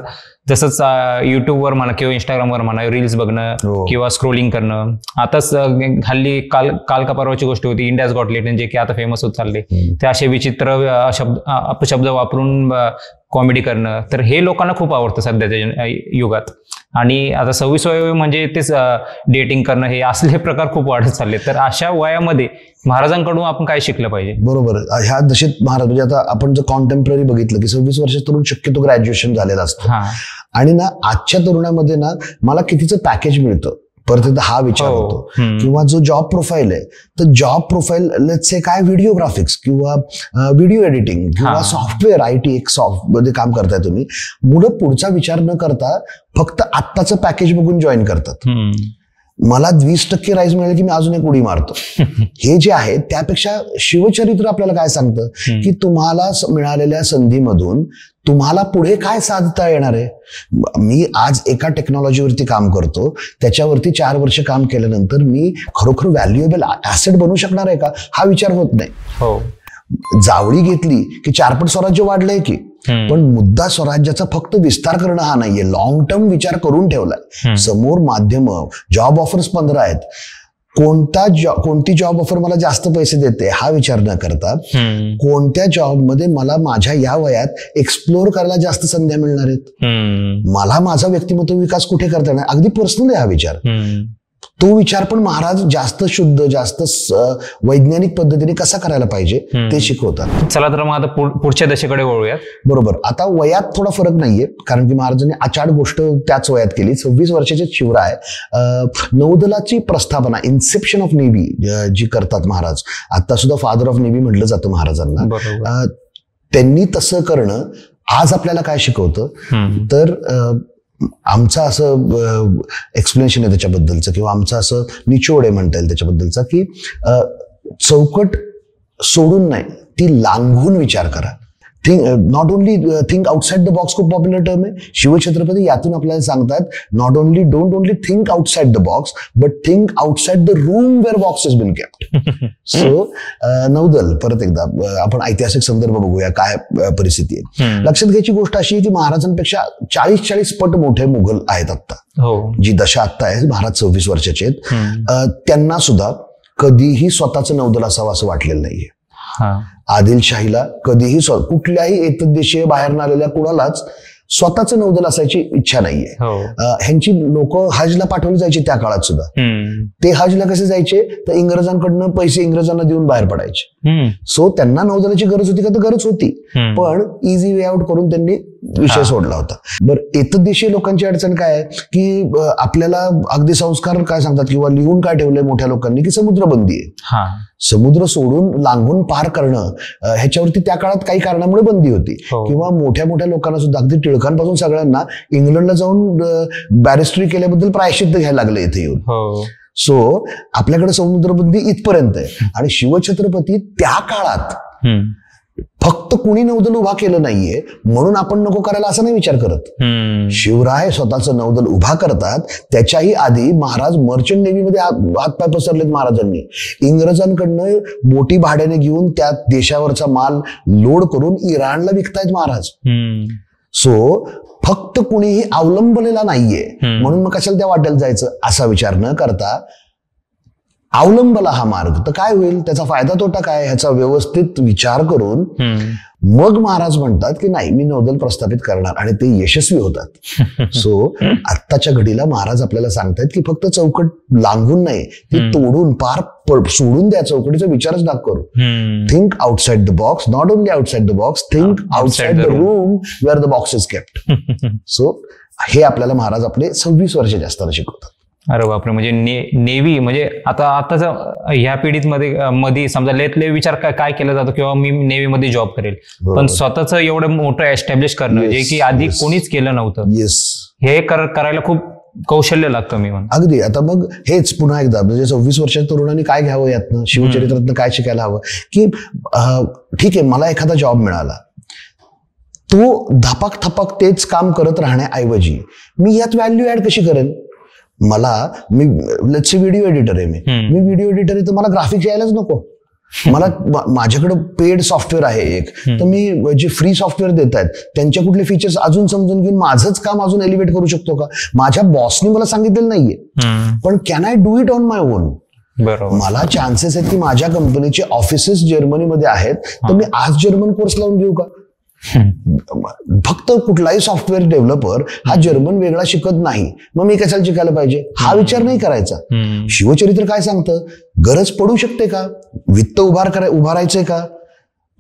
जसंच युट्यूबवर म्हणा किंवा इंस्टाग्रामवर म्हणा रील्स बघणं किंवा स्क्रोलिंग करणं. आताच हल्ली काल का परवाची गोष्ट होती, इंडियाज गॉट टॅलेंट जे की आता फेमस होत चालले, ते असे विचित्र अपशब्द वापरून कॉमेडी करणं, तर हे लोकांना खूप आवडतं सध्याच्या युगात. आणि आता 26 वय म्हणजे तेच डेटिंग करणं, हे असले प्रकार खूप वाढत चालले. तर अशा वयामध्ये महाराजांकडून आपण काय शिकलं पाहिजे? बरोबर. ह्या दशेत महाराज म्हणजे आता आपण जर कॉन्टेम्पररी बघितलं की 26 वर्षाचा तरुण शक्यतो ग्रॅज्युएशन झालेलं असतं आणि ना आजच्या तरुणामध्ये ना मला कितीचं पॅकेज मिळतं परत एकदा हा विचार होतो. किंवा जो जॉब प्रोफाईल आहे तर जॉब प्रोफाईल लेट्स से काय व्हिडिओग्राफिक्स किंवा व्हिडिओ एडिटिंग किंवा सॉफ्टवेअर IT एक मध्ये काम करताय तुम्ही. मुलं पुढचा विचार न करता फक्त आत्ताचं पॅकेज बघून जॉईन करतात. मला 20% राईज मिळेल की मी अजून एक उडी मारतो. हे जे आहे त्यापेक्षा शिवचरित्र आपल्याला काय सांगतं की तुम्हाला मिळालेल्या संधीमधून तुम्हाला पुढे काय साधता येणार आहे. मी आज एका टेक्नॉलॉजीवरती काम करतो, त्याच्यावरती 4 वर्ष काम केल्यानंतर मी खरोखर व्हॅल्युएबल ऍसेट बनू शकणार आहे का, हा विचार होत नाही. जावळी घेतली की 4 पट स्वराज्य वाढलंय की, पण मुद्दा स्वराज्याचा फक्त विस्तार करणं हा नाहीये, लॉंग टर्म विचार करून ठेवलाय. समोर माध्यम, जॉब ऑफर्स 15 आहेत, कोणती जॉब ऑफर मला जास्त पैसे देते हा विचार न करता कोणत्या जॉबमध्ये मला माझ्या या वयात एक्सप्लोर करायला जास्त संध्या मिळणार आहेत, मला माझा व्यक्तिमत्व विकास कुठे करता येणार, अगदी पर्सनल आहे हा विचार. तो विचार पण महाराज जास्त शुद्ध, जास्त वैज्ञानिक पद्धतीने कसा करायला पाहिजे ते शिकवतात. चला तर मग आता पुढच्या दशेकडे वळूयात. बरोबर. आता वयात थोडा फरक नाहीये, कारण की महाराजांनी आचाड गोष्ट त्याच वयात केली. 26 वर्षाचे शिवराय नौदलाची प्रस्थापना, इन्सेप्शन ऑफ नेव्ही जी करतात महाराज, आता सुद्धा फादर ऑफ नेव्ही म्हटलं जातं महाराजांना. त्यांनी तसं करणं आज आपल्याला काय शिकवतं तर आमचं असं एक्सप्लेनेशन आहे त्याच्याबद्दलचं किंवा आमचं असं निचोड आहे म्हणता येईल त्याच्याबद्दलचा की चौकट सोडून नाही, ती लांघून विचार करा. Not only think outside the box खूप पॉप्युलर टर्म आहे. शिवछत्रपती यातून आपल्याला सांगतात don't only think outside the box but think outside the room where box is been kept. So नौदल, परत एकदा आपण ऐतिहासिक संदर्भ बघूया काय परिस्थिती आहे. लक्षात घ्यायची गोष्ट अशी आहे की महाराजांपेक्षा 40 पट मोठे मुघल आहेत आता. जी दशा आत्ता आहे, महाराज 26 वर्षाचे आहेत, त्यांना सुद्धा कधीही स्वतःचं नौदल असावं असं वाटलेलं नाहीये. आदिलशाहीला कधीही कुठल्याही एतद्देशीय बाहेर आलेल्या कुणालाच स्वतःच नौदल असायची इच्छा नाहीये. ह्यांची लोक हजला पाठवली जायची त्या काळात सुद्धा. ते हजला कसे जायचे तर इंग्रजांकडनं पैसे इंग्रजांना देऊन बाहेर पडायचे. सो त्यांना नौदलाची गरज होती का? तर गरज होती, पण इझी वे आउट करून त्यांनी विषय सोडला होता. बरं, एतद्देशीय लोकांची अडचण काय आहे की आपल्याला अगदी संस्कार काय सांगतात किंवा लिहून काय ठेवलंय मोठ्या लोकांनी की समुद्रबंदी आहे. समुद्र सोडून लांघून पार करणं ह्याच्यावरती त्या काळात काही कारणामुळे बंदी होती. किंवा मोठ्या मोठ्या लोकांना सुद्धा अगदी टिळकांपासून सगळ्यांना इंग्लंडला जाऊन बॅरिस्ट्री केल्याबद्दल प्रायश्चित्त घ्यायला लागलं इथे येऊन. सो आपल्याकडे समुद्रबंदी इथपर्यंत आहे. आणि शिवछत्रपती त्या काळात फक्त कुणी नौदल उभा केलं नाहीये म्हणून आपण नको करायला असा नाही विचार करत. शिवराय स्वतःचं नौदल उभा करतात, त्याच्याही आधी महाराज मर्चंट नेव्हीमध्ये हातपाय पसरलेत महाराजांनी. इंग्रजांकडनं बोटी भाड्याने घेऊन त्या देशावरचा माल लोड करून इराणला विकतायत महाराज. सो फक्त कुणीही अवलंबलेला नाहीये म्हणून मग कशाला त्या वाटेल जायचं असा विचार न करता अवलंबला हा मार्ग तर काय होईल, त्याचा फायदा तोटा काय ह्याचा व्यवस्थित विचार करून मग महाराज म्हणतात की नाही मी नौदल प्रस्थापित करणार आणि ते यशस्वी होतात. सो आत्ताच्या घडीला महाराज आपल्याला सांगतायत की फक्त चौकट लांघून नाही ती तोडून पार सोडून द्या, चौकटीचा विचारच नका करू. Think outside the box, not only outside the box, think outside the room where the box is kept. So हे आपल्याला महाराज आपले 26 वर्षाचे असताना शिकवतात. अरे बापरे, म्हणजे नेव्ही म्हणजे आताच ह्या पिढीत मध्ये समजा लेतले विचार काय केला जातो किंवा मी नेव्ही मध्ये जॉब करेल, पण स्वतःच एवढं मोठं एस्टॅब्लिश करणं जे की आधी कोणीच केलं नव्हतं, हे करायला खूप कौशल्य लागतं मी म्हणतो. अगदी. आता मग हेच पुन्हा एकदा म्हणजे 26 वर्षाच्या तरुणांनी काय घ्यावं यातनं, शिवचरित्रातनं काय शिकायला हवं की ठीक आहे मला एखादा जॉब मिळाला, तो धपाक थपाक तेच काम करत राहण्याऐवजी मी यात व्हॅल्यू ऍड कशी करेन. मी लेट्स से व्हिडिओ एडिटर आहे, मी व्हिडिओ एडिटर आहे तर मला ग्राफिक्स यायलाच नको. मला माझ्याकडे पेड सॉफ्टवेअर आहे एक, तर मी जे फ्री सॉफ्टवेअर देत आहेत त्यांच्या कुठले फीचर्स अजून समजून घेऊन माझंच काम अजून एलिव्हेट करू शकतो का. माझ्या बॉसने मला सांगितलेलं नाहीये, पण can I do it on my on. मला चान्सेस आहेत की माझ्या कंपनीचे ऑफिसेस जर्मनीमध्ये आहेत, तर मी आज जर्मन कोर्स लावून घेऊ का. फक्त कुठलाही सॉफ्टवेअर डेव्हलपर हा जर्मन वेगळा शिकत नाही, मग मी कशाला शिकायला पाहिजे हा विचार नाही करायचा. शिवचरित्र काय सांगतं, गरज पडू शकते का, वित्त उभारायचंय का,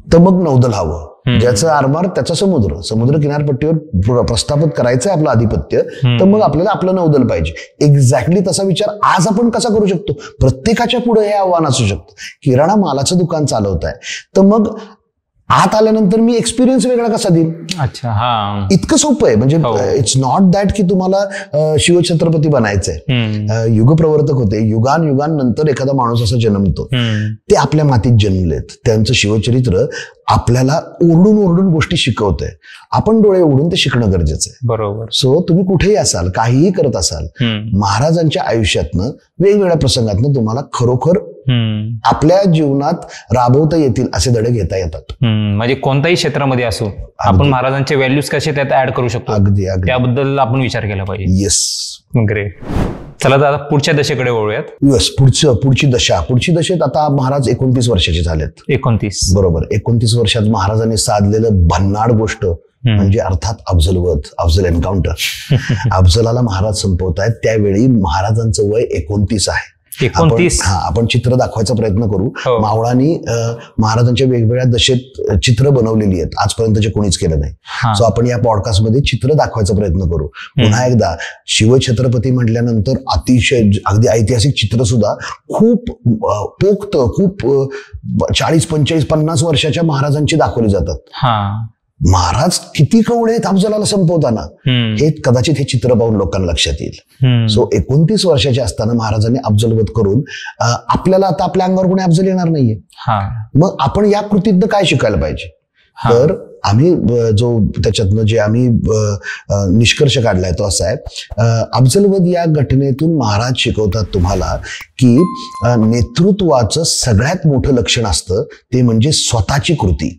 तर मग नौदल हवं, ज्याचं आरमार त्याचा समुद्र किनारपट्टीवर प्रस्थापित करायचंय आपलं आधिपत्य, तर मग आपल्याला आपलं नौदल पाहिजे. एक्झॅक्टली तसा विचार आज आपण कसा करू शकतो. प्रत्येकाच्या पुढे हे आव्हान असू शकतं. किराणा मालाचं दुकान चालवत आहे, तर मग आत आल्यानंतर मी एक्सपिरियन्स वेगळा कसा देईन. अच्छा, हा इतकं सोपं आहे. म्हणजे इट्स नॉट दॅट की तुम्हाला शिवछत्रपती बनायचंय. युगप्रवर्तक होते, युगानंतर एखादा माणूस असा जन्मतो, ते आपल्या मातीत जन्मलेत, त्यांचं शिवचरित्र आपल्याला ओरडून गोष्टी शिकवतंय. आपण डोळे उघडून ते शिकणं गरजेचं आहे. बरोबर. सो तुम्ही कुठेही असाल, काहीही करत असाल, महाराजांच्या आयुष्यातनं वेगवेगळ्या प्रसंगातनं तुम्हाला खरोखर आपल्या जीवनात राबवता येतील असे धडे घेता येतात. म्हणजे कोणत्याही क्षेत्रामध्ये असो आपण महाराजांचे व्हॅल्यूज कसे त्यात ऍड करू शकतो, अगदी त्याबद्दल आपण विचार केला पाहिजे. Yes, great. चला दादा पुढच्या दशेकडे वळूयात. येस, पुढची दशेत आता महाराज 29 वर्षाचे झालेत. 29 बरोबर. 29 वर्षात महाराजांनी साधलेलं भन्नाड गोष्ट म्हणजे अर्थात अफजल एन्काउंटर. अफजलाला महाराज संपवतायत, त्यावेळी महाराजांचं वय 29 आहे. 29. आपण चित्र दाखवायचा प्रयत्न करू. मावळांनी महाराजांच्या वेगवेगळ्या दशेत चित्र बनवलेली आहेत, आजपर्यंतचे कोणीच केलं नाही. सो आपण या पॉडकास्ट मध्ये चित्र दाखवायचा प्रयत्न करू. पुन्हा एकदा शिवछत्रपती म्हटल्यानंतर अतिशय अगदी ऐतिहासिक चित्र सुद्धा खूप पोक्त, खूप 40, 45, 50 वर्षाच्या महाराजांची दाखवली जातात. महाराज किती कवळे आहेत अफजलाला संपवताना, हे कदाचित हे चित्र पाहून लोकांना लक्षात येईल. सो 29 वर्षाचे असताना महाराजांनी अफजलवध करून आपल्याला आता आपल्या अंगावर कोणी अफजल येणार नाहीये. मग आपण या कृतीतनं काय शिकायला पाहिजे, तर आम्ही त्याच्यातनं जे आम्ही निष्कर्ष काढलाय तो असा आहे, अफजलवध या घटनेतून महाराज शिकवतात तुम्हाला की नेतृत्वाचं सगळ्यात मोठं लक्षण असतं ते म्हणजे स्वतःची कृती.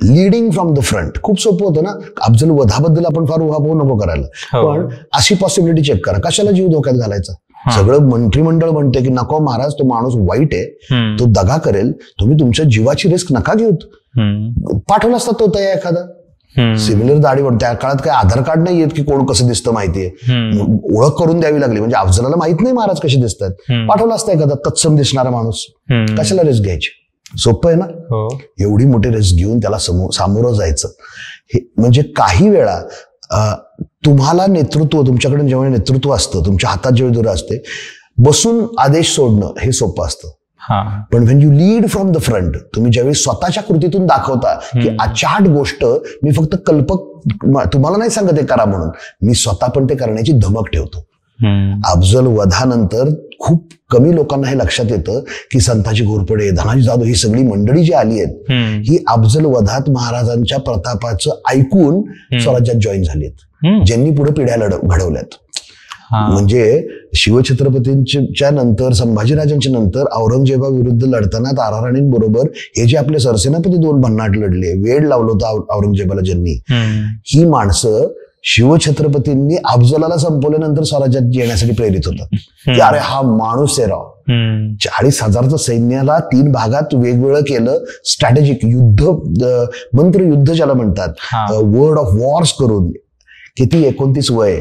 Leading from the front. खूप सोपं होतं ना, अफजल वधाबद्दल आपण फार उहापोह नको करायला, पण अशी पॉसिबिलिटी चेक करा, कशाला जीव धोक्यात घालायचा. सगळं मंत्रिमंडळ म्हणते की नको महाराज तो माणूस वाईट आहे, तो दगा करेल, तुम्ही तुमच्या जीवाची रिस्क नका घेऊत. पाठवला असता तो तया एखादा सिमिलर दाढीवर. त्या काळात काय आधार कार्ड नाही येत की कोण कसं दिसतं माहितीये, ओळख करून द्यावी लागली. म्हणजे अफजलाला माहित नाही महाराज कसे दिसतात, पाठवला असता एखादा तत्सम दिसणारा माणूस, कशाला रिस्क घ्यायची. सोपं आहे ना? हो. एवढी मोठी रिस्क घेऊन त्याला सामोरं जायचं, हे म्हणजे काही वेळा तुम्हाला नेतृत्व, तुमच्याकडे जेव्हा नेतृत्व असतं, तुमच्या हातात जेव्हा दुरा असते, बसून आदेश सोडणं हे सोपं असतं. पण when you lead from the front, तुम्ही ज्यावेळी स्वतःच्या कृतीतून दाखवता की अचाट गोष्ट मी फक्त तुम्हाला नाही सांगत हे करा म्हणून, मी स्वतः पण ते करण्याची धमक ठेवतो. अफजल वधानंतर खूप कमी लोकांना हे लक्षात येतं की संताजी घोरपडे, धनाजी जाधव ही सगळी मंडळी जी आली आहेत ही अफजल वधात महाराजांच्या प्रतापाचं ऐकून स्वराज्यात जॉईन झाली आहेत, ज्यांनी पुढे पिढ्या घडवल्यात. म्हणजे शिवछत्रपतींच्या नंतर, संभाजीराजांच्या नंतर औरंगजेबाविरुद्ध लढताना ताराराणींबरोबर हे जे आपले सरसेनापती 2 भन्नाट लढले, वेळ लावलं होतं औरंगजेबाला ज्यांनी, ही माणसं शिवछत्रपतींनी अफजलाला संपवल्यानंतर स्वराज्यात येण्यासाठी प्रेरित होतात की अरे हा माणूस आहे राव. 40,000चं सैन्याला 3 भागात वेगवेगळं केलं, स्ट्रॅटेजिक युद्ध, मंत्र युद्ध ज्याला म्हणतात, वर्ड ऑफ वॉर्स करून. किती 29 वय,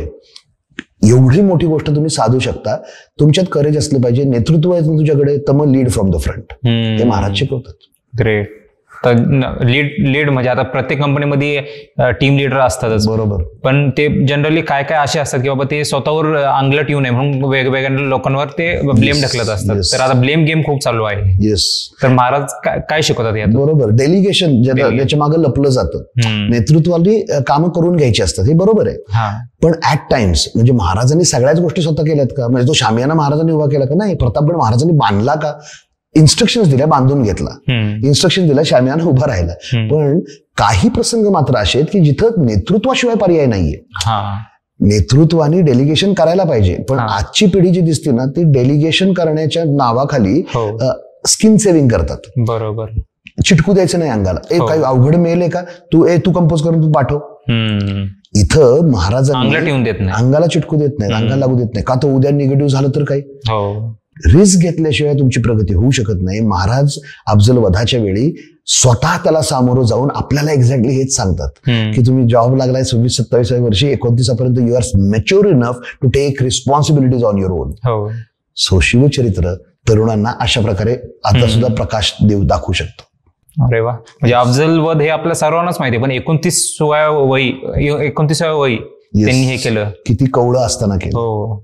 एवढी मोठी गोष्ट तुम्ही साधू शकता. तुमच्यात करेज असलं पाहिजे, नेतृत्व आहे तुझ्याकडे, तर मग लीड फ्रॉम द फ्रंट. ते महाराज शिकवतात. ग्रेट. तर लीड म्हणजे आता प्रत्येक कंपनीमध्ये टीम लीडर असतातच, बरोबर, पण ते जनरली काय काय असे असतात की बाबा ते स्वतःवर अंगलट येऊ नये म्हणून वेगवेगळ्या लोकांवर ते ब्लेम ढकलत असतात. तर आता ब्लेम गेम खूप चालू आहे. येस. तर महाराज काय शिकवतात यात? बरोबर, डेलिगेशन ज्याच्या मागे लपलं जातं. नेतृत्वाली कामं करून घ्यायची असतात, हे बरोबर आहे. पण ऍट टाइम्स म्हणजे महाराजांनी सगळ्याच गोष्टी स्वतः केल्यात का? म्हणजे तो शामियाना महाराजांनी उभा केला का? नाही. प्रतापगड महाराजांनी बांधला का? इन्स्ट्रक्शन्स दिल्या, बांधून घेतला, इन्स्ट्रक्शन दिल्या, शामियाना उभा राहिला. पण काही प्रसंग मात्र असे आहेत की जिथं नेतृत्वाशिवाय पर्याय नाहीये. नेतृत्वाने डेलिगेशन करायला पाहिजे, पण आजची पिढी जी दिसते ना, ती डेलिगेशन करण्याच्या नावाखाली स्किन सेव्हिंग करतात. बरोबर. चिटकू द्यायचं नाही अंगाला. काही अवघड मेल आहे का, तू कंपोज करून तू पाठव. इथं महाराजांनी अंगाला चिटकू देत नाही, अंगाला लागू देत नाही. का तर उद्या निगेटिव्ह झालं तर काही. रिस्क घेतल्याशिवाय तुमची प्रगती होऊ शकत नाही. महाराज अफजल वधाच्या वेळी स्वतः त्याला सामोरं जाऊन आपल्याला एक्झॅक्टली हेच सांगतात की तुम्ही जॉब लागलाय 26-27 वर्षी, 29 पर्यंत you are mature enough to take responsibilities on your own. So शिवचरित्र तरुणांना अशा प्रकारे आता सुद्धा प्रकाश दाखवू शकतो. अरे वा. म्हणजे अफजल वध हे आपल्या सर्वांनाच माहिती, पण 29व्या वयी त्यांनी हे केलं. किती कवळं असताना केलं.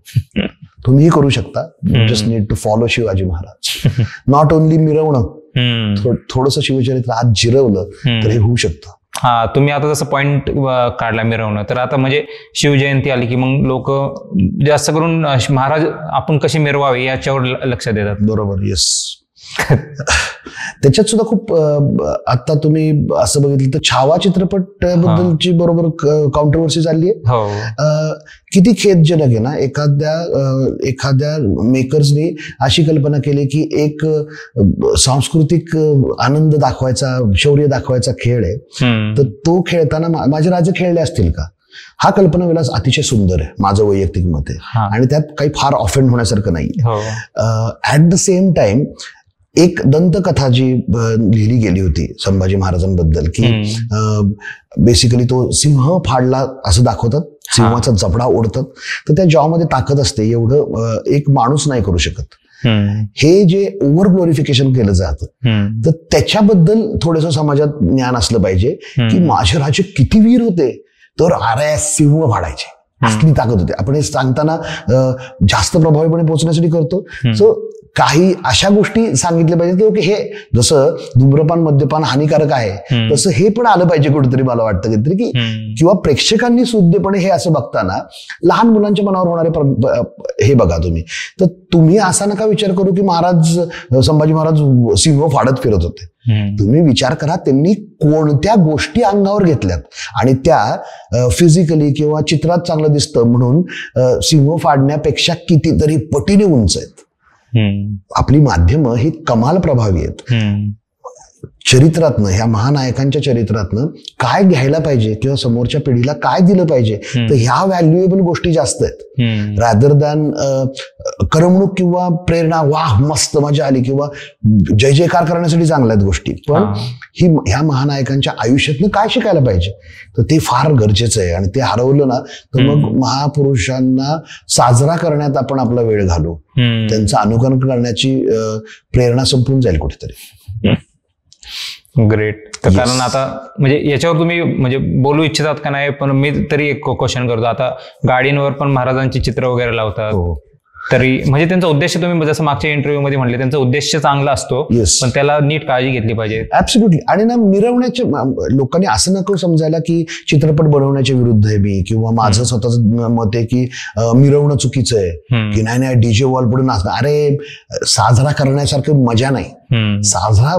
तुम्हीही करू शकता. Just need to follow Shivaji Maharaj. Not only मिरवणं, थोडस शिवचरित्र आज जिरवलं तर हे होऊ शकतं. तुम्ही आता जसं पॉइंट काढला मिरवणं, तर आता म्हणजे शिवजयंती आली की मग लोक जास्त करून महाराज आपण कसे मिरवावे याच्यावर लक्ष देतात. बरोबर. येस. त्याच्यात सुद्धा खूप आता तुम्ही असं बघितलं तर छावा चित्रपट बद्दलची बरोबर कॉन्ट्रोवर्सी झाली आहे. किती खेदजनक आहे ना, एखाद्या मेकर्सनी अशी कल्पना केली की एक सांस्कृतिक आनंद दाखवायचा, शौर्य दाखवायचा खेळ आहे, तर तो खेळताना माझे राजे खेळले असतील का? हा कल्पना विलास अतिशय सुंदर आहे, माझं वैयक्तिक मत आहे, आणि त्यात काही फार ऑफेंड होण्यासारखं नाही. ऍट द सेम टाइम एक दंतकथा जी लिहिली गेली होती संभाजी महाराजांबद्दल की बेसिकली तो सिंह फाडला असं दाखवतात, सिंहाचा जबडा ओढतात, तर त्या जॉमध्ये ताकद असते, एवढं एक माणूस नाही करू शकत. हे जे ओव्हर ग्लोरिफिकेशन केलं जातं, तर त्याच्याबद्दल थोडंसं समाजात ज्ञान असलं पाहिजे की माझे राजे किती वीर होते, तर अरे सिंह फाडायचे, असली ताकद होते. आपण हे सांगताना जास्त प्रभावीपणे पोहोचण्यासाठी करतो. सो काही अशा गोष्टी सांगितल्या पाहिजे की हे जसं धूम्रपान, मद्यपान हानिकारक आहे, तसं हे पण आलं पाहिजे कुठेतरी, मला वाटतं काहीतरी की, किंवा प्रेक्षकांनी सुज्ञपणे हे असं बघताना लहान मुलांच्या मनावर होणारे हे बघा तुम्ही. तर तुम्ही असा नका विचार करू की संभाजी महाराज सिंह फाडत फिरत होते. तुम्ही विचार करा त्यांनी कोणत्या गोष्टी अंगावर घेतल्यात, आणि त्या फिजिकली किंवा चित्रात चांगलं दिसतं म्हणून सिंह फाडण्यापेक्षा कितीतरी पटीने उंच आहेत. आपली माध्यमं ही कमाल प्रभावी आहेत. चरित्रातनं, ह्या महानायकांच्या चरित्रातनं काय घ्यायला पाहिजे किंवा समोरच्या पिढीला काय दिलं पाहिजे, तर ह्या व्हॅल्युएबल गोष्टी जास्त आहेत रादर दॅन करमणूक किंवा प्रेरणा. वाह मस्त मजा आली किंवा जय जयकार करण्यासाठी चांगल्या आहेत गोष्टी, पण ह्या महानायकांच्या आयुष्यातनं काय शिकायला पाहिजे, तर ते फार गरजेचं आहे. आणि ते हरवलं ना तर मग महापुरुषांना साजरा करण्यात आपण आपला वेळ घालू, त्यांचं अनुकरण करण्याची प्रेरणा संपून जाईल कुठेतरी. ग्रेट. तर कारण आता म्हणजे याच्यावर तुम्ही म्हणजे बोलू इच्छितात का नाही, पण मी तरी एक क्वेश्चन करतो. आता गाडींवर पण महाराजांची चित्र वगैरे लावतात, तरी म्हणजे त्यांचा उद्देश, तुम्ही जसं मागच्या इंटरव्ह्यू मध्ये म्हणले, त्यांचा उद्देश चांगला असतो, पण त्याला नीट काळजी घेतली पाहिजे. ऍब्सोल्युटली. आणि ना मिरवण्याचे लोकांनी असं नको समजायला की चित्रपट बनवण्याच्या विरुद्ध आहे मी, किंवा माझं स्वतःच मत आहे की मिरवणं चुकीचं आहे, की नाही डीजे वॉल पुढे नाचणं. अरे साजरा करण्यासारखी मजा नाही. साजरा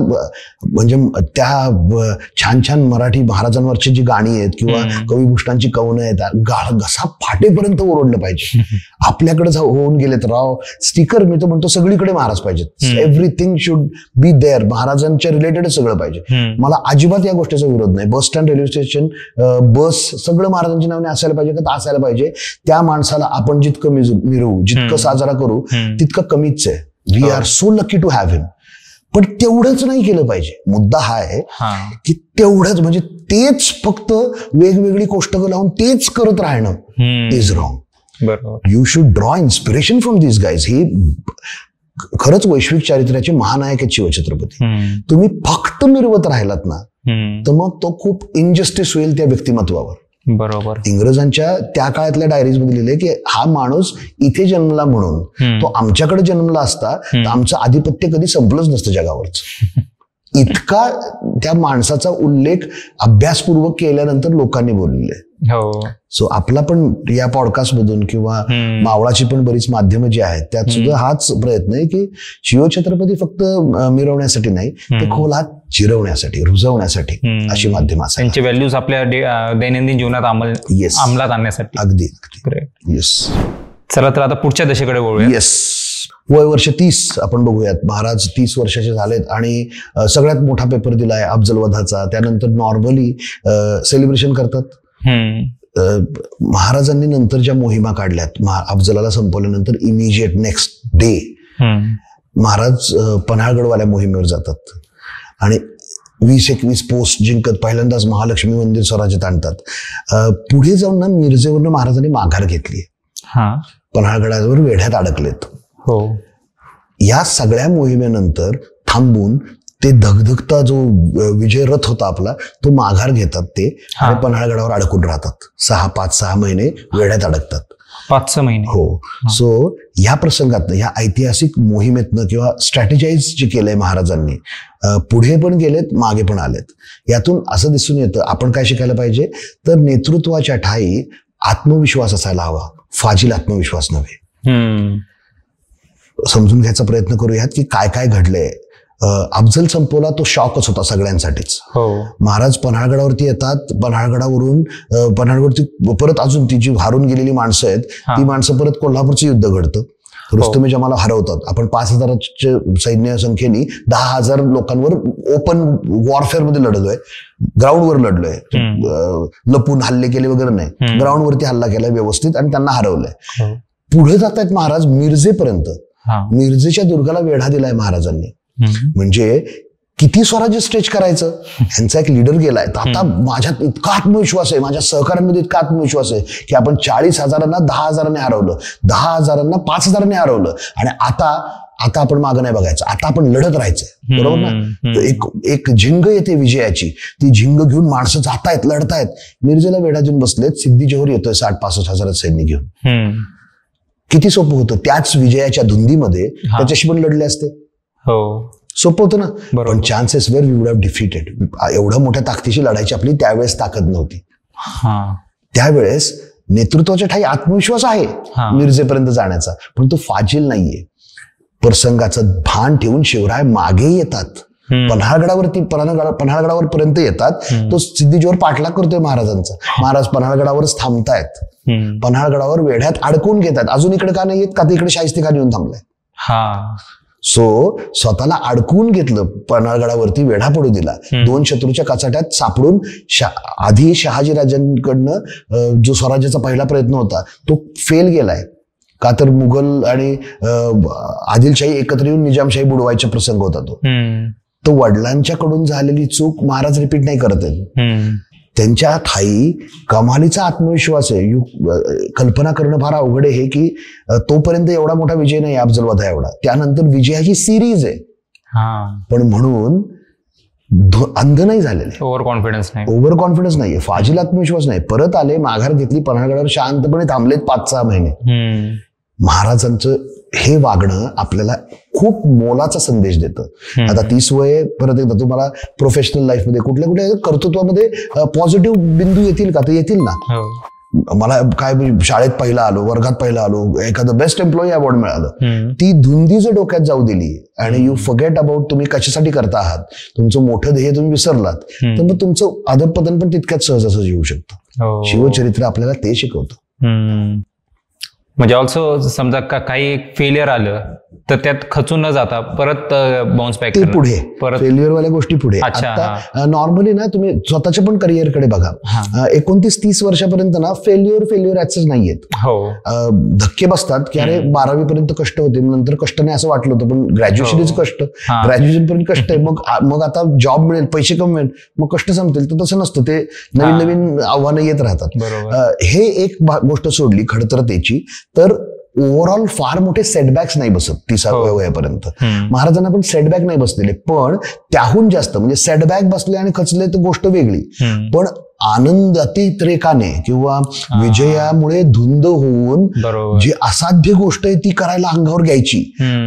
म्हणजे त्या छान छान मराठी महाराजांवरची जी गाणी आहेत किंवा कविभूषणांची कवनं आहेत, घसा फाटेपर्यंत ओरडलं पाहिजे. आपल्याकडे होऊन गेलेत राव स्टिकर, मी तर म्हणतो सगळीकडे महाराज पाहिजेत. Everything should be there. महाराजांच्या रिलेटेड सगळं पाहिजे. मला अजिबात या गोष्टीचा विरोध नाही. बस स्टँड, रेल्वे स्टेशन, बस सगळं महाराजांच्या नावाने असायला पाहिजे का? असायला पाहिजे. त्या माणसाला आपण जितकं मिरवू, जितकं साजरा करू, तितकं कमीच आहे. We are so lucky to have him. पण तेवढंच नाही केलं पाहिजे. मुद्दा हा आहे की तेवढंच म्हणजे तेच फक्त वेगवेगळी कोष्टकं लावून तेच करत राहणं इज रॉंग. बरोबर. You should draw inspiration from this guys. हे खरंच वैश्विक चारित्र्याचे महानायक आहेत शिवछत्रपती. तुम्ही फक्त मिरवत राहिलात ना, तर मग तो खूप इनजस्टिस होईल त्या व्यक्तिमत्वावर. बरोबर. इंग्रजांच्या त्या काळातल्या डायरीज मध्ये लिहिले की हा माणूस इथे जन्मला म्हणून तो आमच्याकडे जन्मला असता तर आमचं आधिपत्य कधी संपलंच नसतं जगावरच. इतका त्या माणसाचा उल्लेख अभ्यासपूर्वक केल्यानंतर लोकांनी बोललेले. सो आपला पण या पॉडकास्ट मधून किंवा मावळाची पण बरीच माध्यमं जी आहेत त्यात सुद्धा हाच प्रयत्न आहे की शिवछत्रपती फक्त मिरवण्यासाठी नाही, ते खोलात जिरवण्यासाठी, रुजवण्यासाठी अशी माध्यमं असतात. त्यांचे व्हॅल्यूज आपल्या दैनंदिन जीवनात अंमलात आणण्यासाठी. अगदी. येस. चला तर आता पुढच्या दशेकडे वळूया. येस. वय वर्ष 30 आपण बघूयात. महाराज 30 वर्षाचे झालेत आणि सगळ्यात मोठा पेपर दिलाय अफजलवधाचा. त्यानंतर नॉर्मली सेलिब्रेशन करतात. महाराजांनी नंतर ज्या मोहिमा काढल्यात, अफजलाला संपवल्यानंतर इमिजिएट नेक्स्ट डे महाराज पन्हाळगडवाल्या मोहिमेवर जातात आणि 20-21 पोस्ट जिंकत पहिल्यांदाच महालक्ष्मी मंदिर स्वराज्यात आणतात. पुढे जाऊन ना मिरजेवरनं महाराजांनी माघार घेतली. पन्हाळगडावर वेढ्यात अडकलेत. या सगळ्या मोहिमेनंतर थांबून ते धगधगता जो विजय रथ होता आपला तो माघार घेतात ते आणि पन्हाळगडावर अडकून राहतात. 5-6 महिने वेढ्यात अडकतात. 5-6 महिने. हो. सो या प्रसंगातनं, या ऐतिहासिक मोहिमेतनं किंवा स्ट्रॅटेजाइज जे केलंय महाराजांनी, पुढे पण गेलेत, मागे पण आलेत. यातून असं दिसून येतं आपण काय शिकायला पाहिजे तर नेतृत्वाच्या ठायी आत्मविश्वास असायला हवा, फाजील आत्मविश्वास नव्हे. समजून घ्यायचा प्रयत्न करूयात की काय काय घडलंय. अफजल संपवला तो शॉकच होता सगळ्यांसाठीच. महाराज पन्हाळगडावरती येतात. पन्हाळगडवरती परत अजून ती जी हारून गेलेली माणसं आहेत ती माणसं परत कोल्हापूरचं युद्ध घडतं. रुस्तमे जमाला हरवतात. आपण 5,000च्या सैन्य संख्येने 10,000 लोकांवर ओपन वॉरफेअर मध्ये लढलोय, ग्राउंडवर लढलोय. लपून हल्ले केले वगैरे नाही, ग्राउंडवरती हल्ला केलाय व्यवस्थित आणि त्यांना हरवलंय. पुढे जात आहेत महाराज मिरजेपर्यंत. मिरजेच्या दुर्गाला वेढा दिलाय महाराजांनी. म्हणजे किती स्वराज्य स्ट्रेच करायचं. ह्यांचा एक लीडर गेलाय. तर आता माझ्यात इतका आत्मविश्वास आहे, माझ्या सहकार्यांमध्ये इतका आत्मविश्वास आहे की आपण 40,000 10,000 हरवलं, 10,000 5,000 हरवलं आणि आता आपण मागं नाही बघायचं, आता आपण लढत राहायचंय. बरोबर ना. एक झिंग येते विजयाची. ती झिंग घेऊन माणसं जातायत, लढतायत. मिरजेला वेढा देऊन बसलेत. सिद्धी जोहर येतोय 60-65 हजार सैन्य घेऊन. किती सोपं होतं. त्याच विजयाच्या धुंदीमध्ये त्याच्याशी पण लढले असते. सोपं होतं ना. पण chances where we would have defeated. एवढ्या मोठ्या ताकदीशी लढायची आपली त्यावेळेस ताकद नव्हती. त्यावेळेस नेतृत्वाच्या ठाई आत्मविश्वास आहे मिरजेपर्यंत जाण्याचा, पण तो फाजील नाहीये. प्रसंगाचं भान ठेवून शिवराय मागे येतात. पन्हाळगडावर पर्यंत येतात. तो सिद्धीजोहर पाठलाग करतोय महाराजांचा. महाराज पन्हाळगडावरच थांबतायत. पन्हाळगडावर वेढ्यात अडकून घेतात. अजून इकडे का नाही येत का? ते इकडे शाहिस्तेखान येऊन थांबलाय. सो स्वतःला अडकवून घेतलं. पन्हाळगडावरती वेढा पडू दिला. 2 शत्रूच्या कचाट्यात सापडून आधी शहाजीराजांकडनं जो स्वराज्याचा पहिला प्रयत्न होता तो फेल गेलाय. का तर मुघल आणि आदिलशाही एकत्र येऊन निजामशाही बुडवायचा प्रसंग होता तो वडिलांच्याकडून झालेली चूक महाराज रिपीट नाही करत आहेत. त्यांच्या ठाई कमालीचा आत्मविश्वास आहे. कल्पना करणं फार अवघड आहे की तोपर्यंत एवढा मोठा विजय नाही अफजलवधा एवढा. त्यानंतर विजयाची सिरीज आहे. पण म्हणून अंध नाही झालेले, ओव्हर कॉन्फिडन्स नाही, ओव्हर कॉन्फिडन्स नाहीये, फाजील आत्मविश्वास नाही, परत आले, माघार घेतली, पन्हाळगडावर शांतपणे थांबलेत 5-6 महिने. महाराजांचं हे वागणं आपल्याला खूप मोलाचा संदेश देतं. आता 30 वय परत एकदा तुम्हाला प्रोफेशनल लाईफमध्ये कुठल्या कुठल्या कर्तृत्वामध्ये पॉझिटिव्ह बिंदू येतील का, तर येतील ना. मला काय शाळेत पहिला आलो, वर्गात पहिला आलो, एखादं बेस्ट एम्प्लॉई अवॉर्ड मिळालं, ती धुंदी जर डोक्यात जाऊ दिली आणि यू फॉरगेट अबाउट तुम्ही कशासाठी करता आहात, तुमचं मोठं ध्येय तुम्ही विसरलात, तर मग तुमचं अधपतन पण तितक्याच सहजासहज येऊ शकतं. शिवचरित्र आपल्याला ते शिकवतं. म्हणजे ऑल्सो समजा काही फेलियर आलं तर त्यात खचून न जाता परत बाउन्स बॅक ते पुढे, फेल्युअरवाल्या गोष्टी पुढे. आता नॉर्मली ना तुम्ही स्वतःच्या पण करिअरकडे बघा, 29-30 वर्षापर्यंत ना फेल्युअर ऍक्सेस नाहीयेत. धक्के बसतात की अरे 12वी पर्यंत कष्ट होते, नंतर कष्ट नाही असं वाटलं होतं, पण ग्रॅज्युएशनच कष्ट, ग्रॅज्युएशन पर्यंत कष्ट आहे, मग आता जॉब मिळेल, पैसे कमवेल, मग कष्ट संपतील, तर तसं नसतं. ते नवीन नवीन आव्हानं येत राहतात. हे एक गोष्ट सोडली खडतरतेची, तर ओव्हरऑल फार मोठे सेटबॅक्स नाही बसत 30व्या वयापर्यंत. महाराजांना पण सेटबॅक नाही बसलेले, पण त्याहून जास्त म्हणजे सेटबॅक बसले आणि खचले तर गोष्ट वेगळी, पण आनंद अतिरेकाने किंवा विजयामुळे धुंद होऊन जी असाध्य गोष्ट आहे ती करायला अंगावर घ्यायची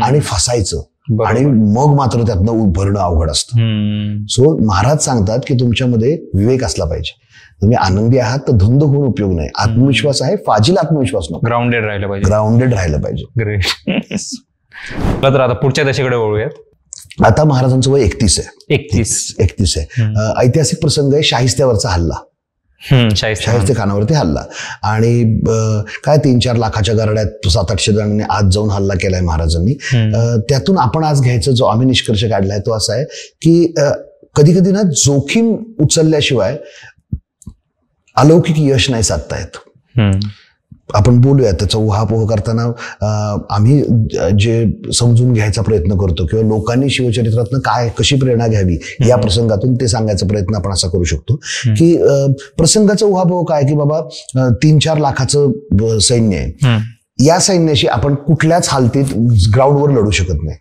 आणि फसायचं आणि मग मात्र त्यातनं उभरणं अवघड असतं. सो महाराज सांगतात की तुमच्यामध्ये विवेक असला पाहिजे. तुम्ही आनंदी आहात तर धुंद होऊन उपयोग नाही. आत्मविश्वास आहे, फाजील आत्मविश्वास नको, ग्राउंडेड राहिलं पाहिजे, ग्राउंडेड राहिलं पाहिजे. ग्रेट. तर आता पुढच्या दशेकडे वळूयात. आता महाराजांचं वय 31 आहे. 31 आहे. ऐतिहासिक प्रसंग आहे शाहिस्त्यावरचा हल्ला, शाहिस्ते खानावरती हल्ला. आणि काय 3-4 लाखाच्या गरड्यात 700-800 जणांनी आज जाऊन हल्ला केलाय महाराजांनी. त्यातून आपण आज घ्यायचा जो आम्ही निष्कर्ष काढलाय तो असा आहे की कधी कधी ना जोखीम उचलल्याशिवाय अलौकिक यश नाही साधता येत. आपण बोलूया त्याचा उहापोह करताना आम्ही जे समजून घ्यायचा प्रयत्न करतो किंवा लोकांनी शिवचरित्रातनं काय कशी प्रेरणा घ्यावी या प्रसंगातून ते सांगायचा प्रयत्न आपण असा करू शकतो की प्रसंगाचा उहापोह काय की बाबा 3-4 लाखाचं सैन्य आहे, या सैन्याशी आपण कुठल्याच हालतीत ग्राउंडवर लढू शकत नाही,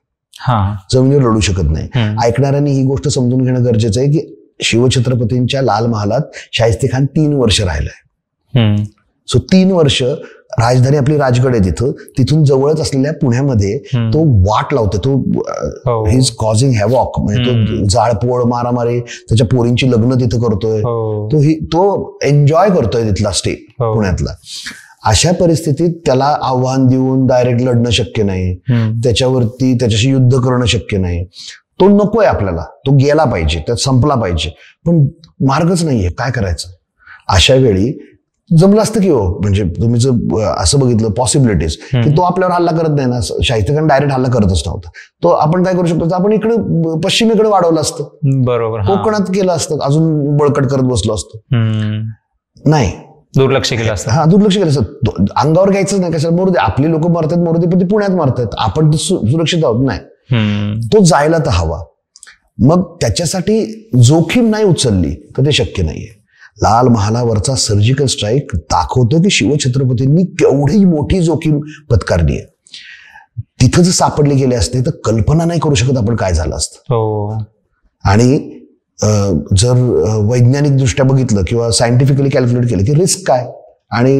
जमिनीवर लढू शकत नाही. ऐकणाऱ्यांनी ही गोष्ट समजून घेणं गरजेचं आहे की शिवछत्रपतींच्या लाल महालात शाहिस्ते खान 3 वर्ष राहिलाय. सो 3 वर्ष राजधानी आपली राजगड आहे, तिथून जवळच असलेल्या पुण्यामध्ये तो वाट लावतोय, तो ही इज कॉझिंग हॅवॉक, म्हणजे तो जाळपोळ मारामारी, त्याच्या पोरींची लग्न तिथं करतोय, तो एन्जॉय करतोय तिथला स्टे पुण्यातला. अशा परिस्थितीत त्याला आव्हान देऊन डायरेक्ट लढणं शक्य नाही, त्याच्याशी युद्ध करणं शक्य नाही. तो नकोय आपल्याला, तो गेला पाहिजे, त्यात संपला पाहिजे, पण मार्गच नाहीये, काय करायचं. अशा वेळी जमलं असतं की म्हणजे तुम्ही जर असं बघितलं पॉसिबिलिटीज की तो आपल्यावर हल्ला करत नाही ना, शाहिस्ते खान डायरेक्ट हल्ला करतच नव्हता, तो आपण काय करू शकतो, आपण इकडे पश्चिमेकडे वाढवलं असतं, बरोबर, कोकणात केलं असतं, अजून बळकट करत बसलो असतो, नाही, दुर्लक्ष केलं असतं. दुर्लक्ष केलं असतं, अंगावर घ्यायचंच नाही, कशाला, मरू दे, आपली लोक मरतात मरू दे, पण ते पुण्यात मरतात, आपण सुरक्षित आहोत, नाही, तो जायला तर हवा. मग त्याच्यासाठी जोखीम नाही उचलली तर ते शक्य नाहीये. लाल महालावरचा सर्जिकल स्ट्राईक दाखवतो की शिवछत्रपतींनी केवढी मोठी जोखीम पत्कारली आहे. तिथं जर सापडले गेले असते तर कल्पना नाही करू शकत आपण काय झालं असतं. आणि जर वैज्ञानिक दृष्ट्या बघितलं किंवा सायंटिफिकली कॅल्क्युलेट केलं की रिस्क काय आणि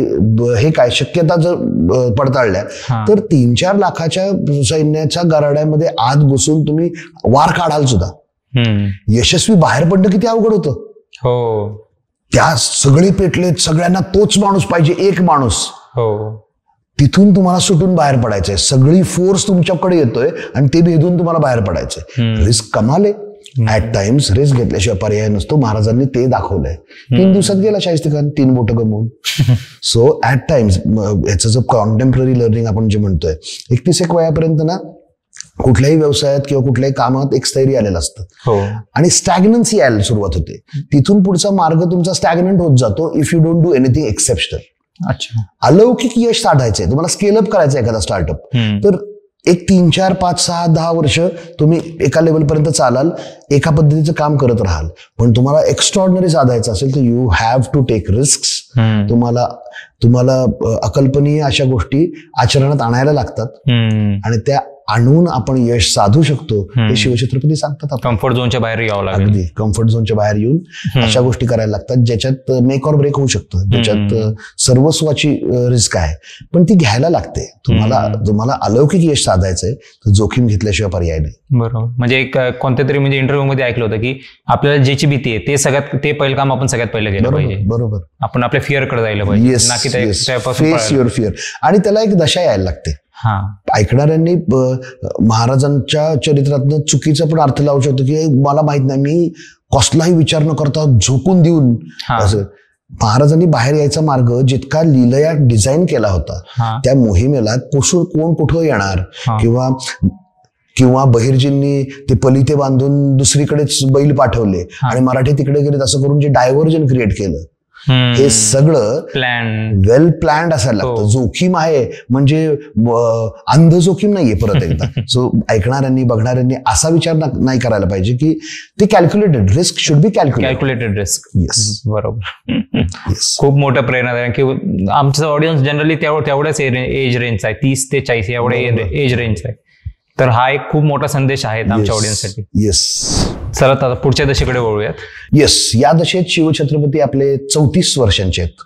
हे काय शक्यता जर पडताळल्या तर 3-4 लाखाच्या सैन्याच्या गराड्यामध्ये आत घुसून तुम्ही वार काढाल सुद्धा, यशस्वी बाहेर पडणं किती अवघड होतं. त्या सगळे पेटलेत, सगळ्यांना तोच माणूस पाहिजे, एक माणूस, तिथून तुम्हाला सुटून बाहेर पडायचंय, सगळी फोर्स तुमच्याकडे येतोय आणि ते भेदून तुम्हाला बाहेर पडायचंय. रिस्क कमाले, ऍट टाइम्स रिस्क घेतल्याशिवाय पर्याय नसतो. महाराजांनी ते दाखवलंय. 3 दिवसात गेला शाहिस्ते खान 3 बोटं गमवून. सो ऍट टाइम्स याचं जो कॉन्टेम्पररी लर्निंग आपण जे म्हणतोय, 31 वयापर्यंत ना कुठल्याही व्यवसायात किंवा कुठल्याही कामात एक स्थैर्य आलेलं असतं आणि स्टॅग्नन्सी यायला सुरुवात होते. तिथून पुढचा मार्ग तुमचा स्टॅग्नंट होत जातो if you don't do anything exceptional. अलौकिक यश साधायचंय, तुम्हाला स्केल अप करायचं एखादा स्टार्टअप, तर एक 3, 4, 5, 6, 10 वर्ष तुम्ही एका लेवलपर्यंत चालाल, एका पद्धतीचं काम करत राहाल. पण तुम्हाला एक्स्ट्रॉर्डिनरी साधायचं असेल तर you have to take risk. तुम्हाला अकल्पनीय अशा गोष्टी आचरणात आणायला लागतात आणि त्या आणून आपण यश साधू शकतो हे शिवछत्रपती सांगतात. कम्फर्ट झोनच्या बाहेर यावं लागेल. अगदी कम्फर्ट झोनच्या बाहेर येऊन अशा गोष्टी करायला लागतात ज्याच्यात मेक ऑर ब्रेक होऊ शकतं, ज्याच्यात सर्वस्वाची रिस्क आहे, पण ती घ्यायला लागते. तुम्हाला अलौकिक यश साधायचंय तर जोखीम घेतल्याशिवाय पर्याय नाही. बरोबर. म्हणजे एक कोणत्या तरी म्हणजे इंटरव्ह्यू मध्ये ऐकलं होतं की आपल्याला ज्याची भीती आहे ते पहिलं काम आपण सगळ्यात पहिलं केलं पाहिजे. बरोबर. आपण आपल्या फिअर कडे जायला पाहिजे, ना की फेस युअर फिअर. आणि त्याला एक दशा यायला लागते. ऐकणाऱ्यांनी महाराजांच्या चरित्रातनं चुकीचा पण अर्थ लावू शकतो की मला माहित नाही, मी कसलाही विचार न करता झोकून देऊन असं. महाराजांनी बाहेर यायचा मार्ग जितका लीलया डिझाईन केला होता, त्या मोहिमेला कोण कुठं येणार किंवा बहिर्जींनी ते पलिते बांधून दुसरीकडेच बैल पाठवले आणि मराठी तिकडे गेले, असं करून जे डायव्हर्जन क्रिएट केलं, हे सगळं वेल प्लॅन्ड असायला लागतं. जोखीम आहे म्हणजे अंध जोखीम नाहीये. परत एकदा सो ऐकणाऱ्यांनी बघणाऱ्यांनी असा विचार नाही करायला पाहिजे की ते calculated risk should be calculated risk. Yes, बरोबर. खूप मोठं प्रेरणादायक की आमचं ऑडियन्स जनरली तेवढ्याच एज रेंजचा आहे, 30 ते 40 एवढे एज रेंजचा आहे. तर हा एक खूप मोठा संदेश आहे आमच्या ऑडियन्ससाठी. येस. चला आता पुढच्या दशेकडे वळूयात. येस. या दशेत शिवछत्रपती आपले 34 वर्षांचे आहेत.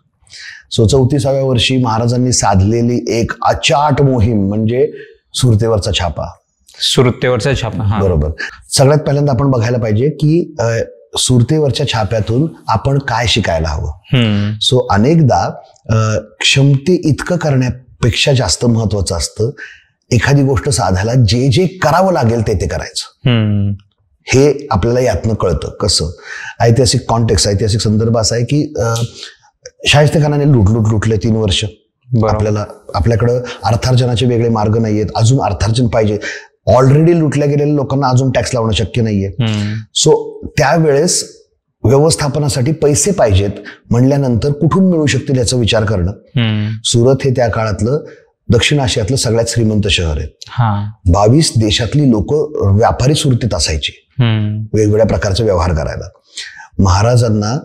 सो 34व्या वर्षी महाराजांनी साधलेली एक अचाट मोहीम म्हणजे सुरतेवरचा छापा. बरोबर. सगळ्यात पहिल्यांदा आपण बघायला पाहिजे की सुरतेवरच्या छाप्यातून आपण काय शिकायला हवं. सो अनेकदा क्षमते इतकं करण्यापेक्षा जास्त महत्वाचं असतं एखादी गोष्ट साधायला जे करावं लागेल ते करायचं. हे आपल्याला यातनं कळतं. कसं? ऐतिहासिक कॉन्टेक्स्ट, ऐतिहासिक संदर्भ असा आहे की शाहिस्तेखानाने लुटले 3 वर्ष. आपल्याकडं अर्थार्जनाचे वेगळे मार्ग नाहीयेत, अजून अर्थार्जन पाहिजे. ऑलरेडी लुटल्या गेलेल्या लोकांना अजून टॅक्स लावणं शक्य नाहीये. सो त्यावेळेस व्यवस्थापनासाठी पैसे पाहिजेत म्हणल्यानंतर कुठून मिळू शकतील याचा विचार करणं. सुरत हे त्या काळातलं दक्षिण आशियातलं सगळ्यात श्रीमंत शहर आहे. 22 देशातली लोक व्यापारी सुरतेत असायची वेगवेगळ्या प्रकारचे व्यवहार करायला. महाराजांना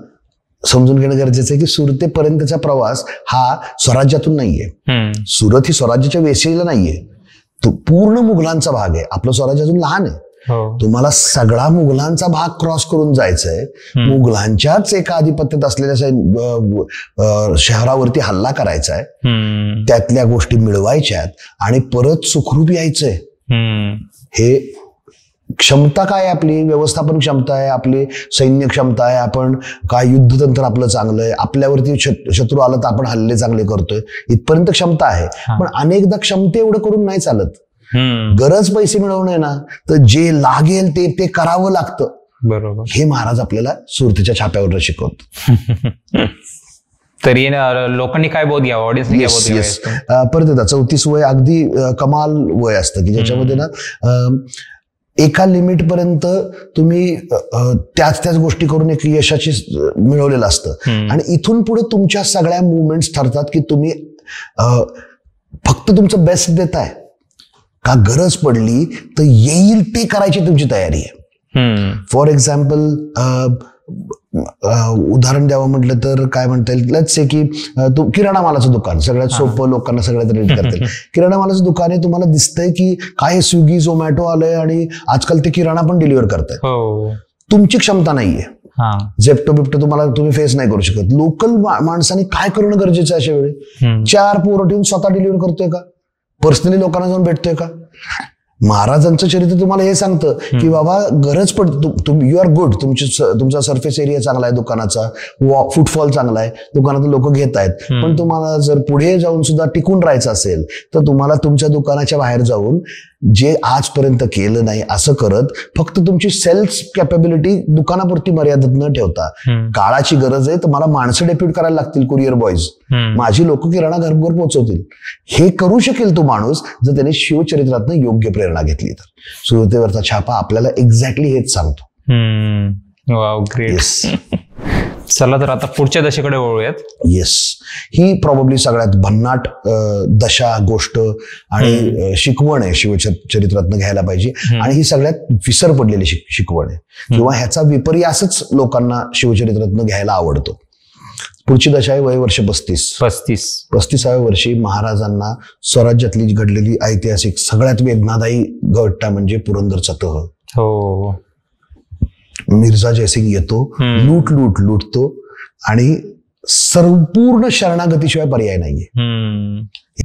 समजून घेणं गरजेचं आहे की सुरतेपर्यंतचा प्रवास हा स्वराज्यातून नाहीये. सुरत ही स्वराज्याच्या वेशीला नाहीये, तो पूर्ण मुघलांचा भाग आहे. आपलं स्वराज्य अजून लहान आहे. तुम्हाला सगळा मुघलांचा भाग क्रॉस करून जायचंय. मुघलांच्याच एका आधिपत्यात असलेल्या शहरावरती हल्ला करायचा आहे, त्यातल्या गोष्टी मिळवायच्यात आणि परत सुखरूप यायचंय. हे क्षमता काय आपली व्यवस्थापन क्षमता आहे, आपली सैन्य क्षमता आहे, आपण काय युद्धतंत्र आपलं चांगलं आहे, आपल्यावरती शत्रू आला तर आपण हल्ले चांगले करतोय, इथपर्यंत क्षमता आहे. पण अनेकदा क्षमते एवढं करून नाही चालत. गरज पैसे मिळवणे ना, तर जे लागेल ते करावं लागतं. बरोबर. हे महाराज आपल्याला सुरतेच्या छाप्यावर शिकवत. तरी लोकांनी काय बोध घ्यावं, ऑडियन्सने काय बोध घ्यावं? परत एकदा 34 वय अगदी कमाल वय असतं की ज्याच्यामध्ये ना एका लिमिट पर्यंत तुम्ही त्याच गोष्टी करून एक यशाची मिळवलेलं असतं आणि इथून पुढे तुमच्या सगळ्या मुवमेंट्स ठरतात की तुम्ही फक्त तुमचं बेस्ट देताय का गरज पडली तर येईल ते करायची तुमची तयारी आहे. फॉर एक्झाम्पल उदाहरण द्यावं म्हटलं तर काय म्हणता येईल, लेट्स से की किराणा मालाचं दुकान सगळ्यात सोपं, लोकांना सगळ्यात रेट करता येईल. किराणा मालाचं दुकान आहे, तुम्हाला दिसतंय की काय स्विगी झोमॅटो आलंय आणि आजकाल ते किराणा पण डिलिव्हर करतायत. तुमची क्षमता नाहीये, झेप्टो बिप्टो तुम्ही फेस नाही करू शकत. लोकल माणसाने काय करणं गरजेचं आहे अशा वेळी? 4 पोरं ठेवून स्वतः डिलिव्हर करतोय का? पर्सनली लोकांना जाऊन भेटतोय का? महाराजांचं चरित्र तुम्हाला हे सांगतं की बाबा गरज पडते, यू आर गुड, तुमचा सरफेस एरिया चांगला आहे, दुकानाचा फुटफॉल चांगला आहे, दुकानात लोक घेत आहेत, पण तुम्हाला जर पुढे जाऊन सुद्धा टिकून राहायचं असेल तर तुम्हाला तुमच्या दुकानाच्या बाहेर जाऊन जे आजपर्यंत केलं नाही असं करत फक्त तुमची सेल्स कॅपेबिलिटी दुकानापुरती मर्यादित न ठेवता, काळाची गरज आहे तर मला माणसं डेप्युट करायला लागतील, कुरिअर बॉयज, माझी लोक किराणा घरघर पोहोचवतील, हे करू शकेल तो माणूस जर त्याने शिवचरित्रातनं योग्य प्रेरणा घेतली तर. सुरतेवरचा छापा आपल्याला एक्झॅक्टली हेच सांगतो. Wow, great. चला तर आता पुढच्या दशेकडे वळूयात. येस. ही प्रॉब्ली सगळ्यात भन्नाट दशा, गोष्ट आणि शिकवण आहे शिवचरित्रातनं घ्यायला पाहिजे आणि ही सगळ्यात विसर पडलेली शिकवण आहे किंवा ह्याचा विपर्यासच लोकांना शिवचरित्रातनं घ्यायला आवडतो. पुढची दशा आहे वय वर्ष 35. 35व्या वर्षी महाराजांना स्वराज्यातली घडलेली ऐतिहासिक सगळ्यात वेदनादायी घटना म्हणजे पुरंदरचा तह. हो. मिर्झा जयसिंग येतो, लुटतो आणि संपूर्ण शरणागतीशिवाय पर्याय नाहीये.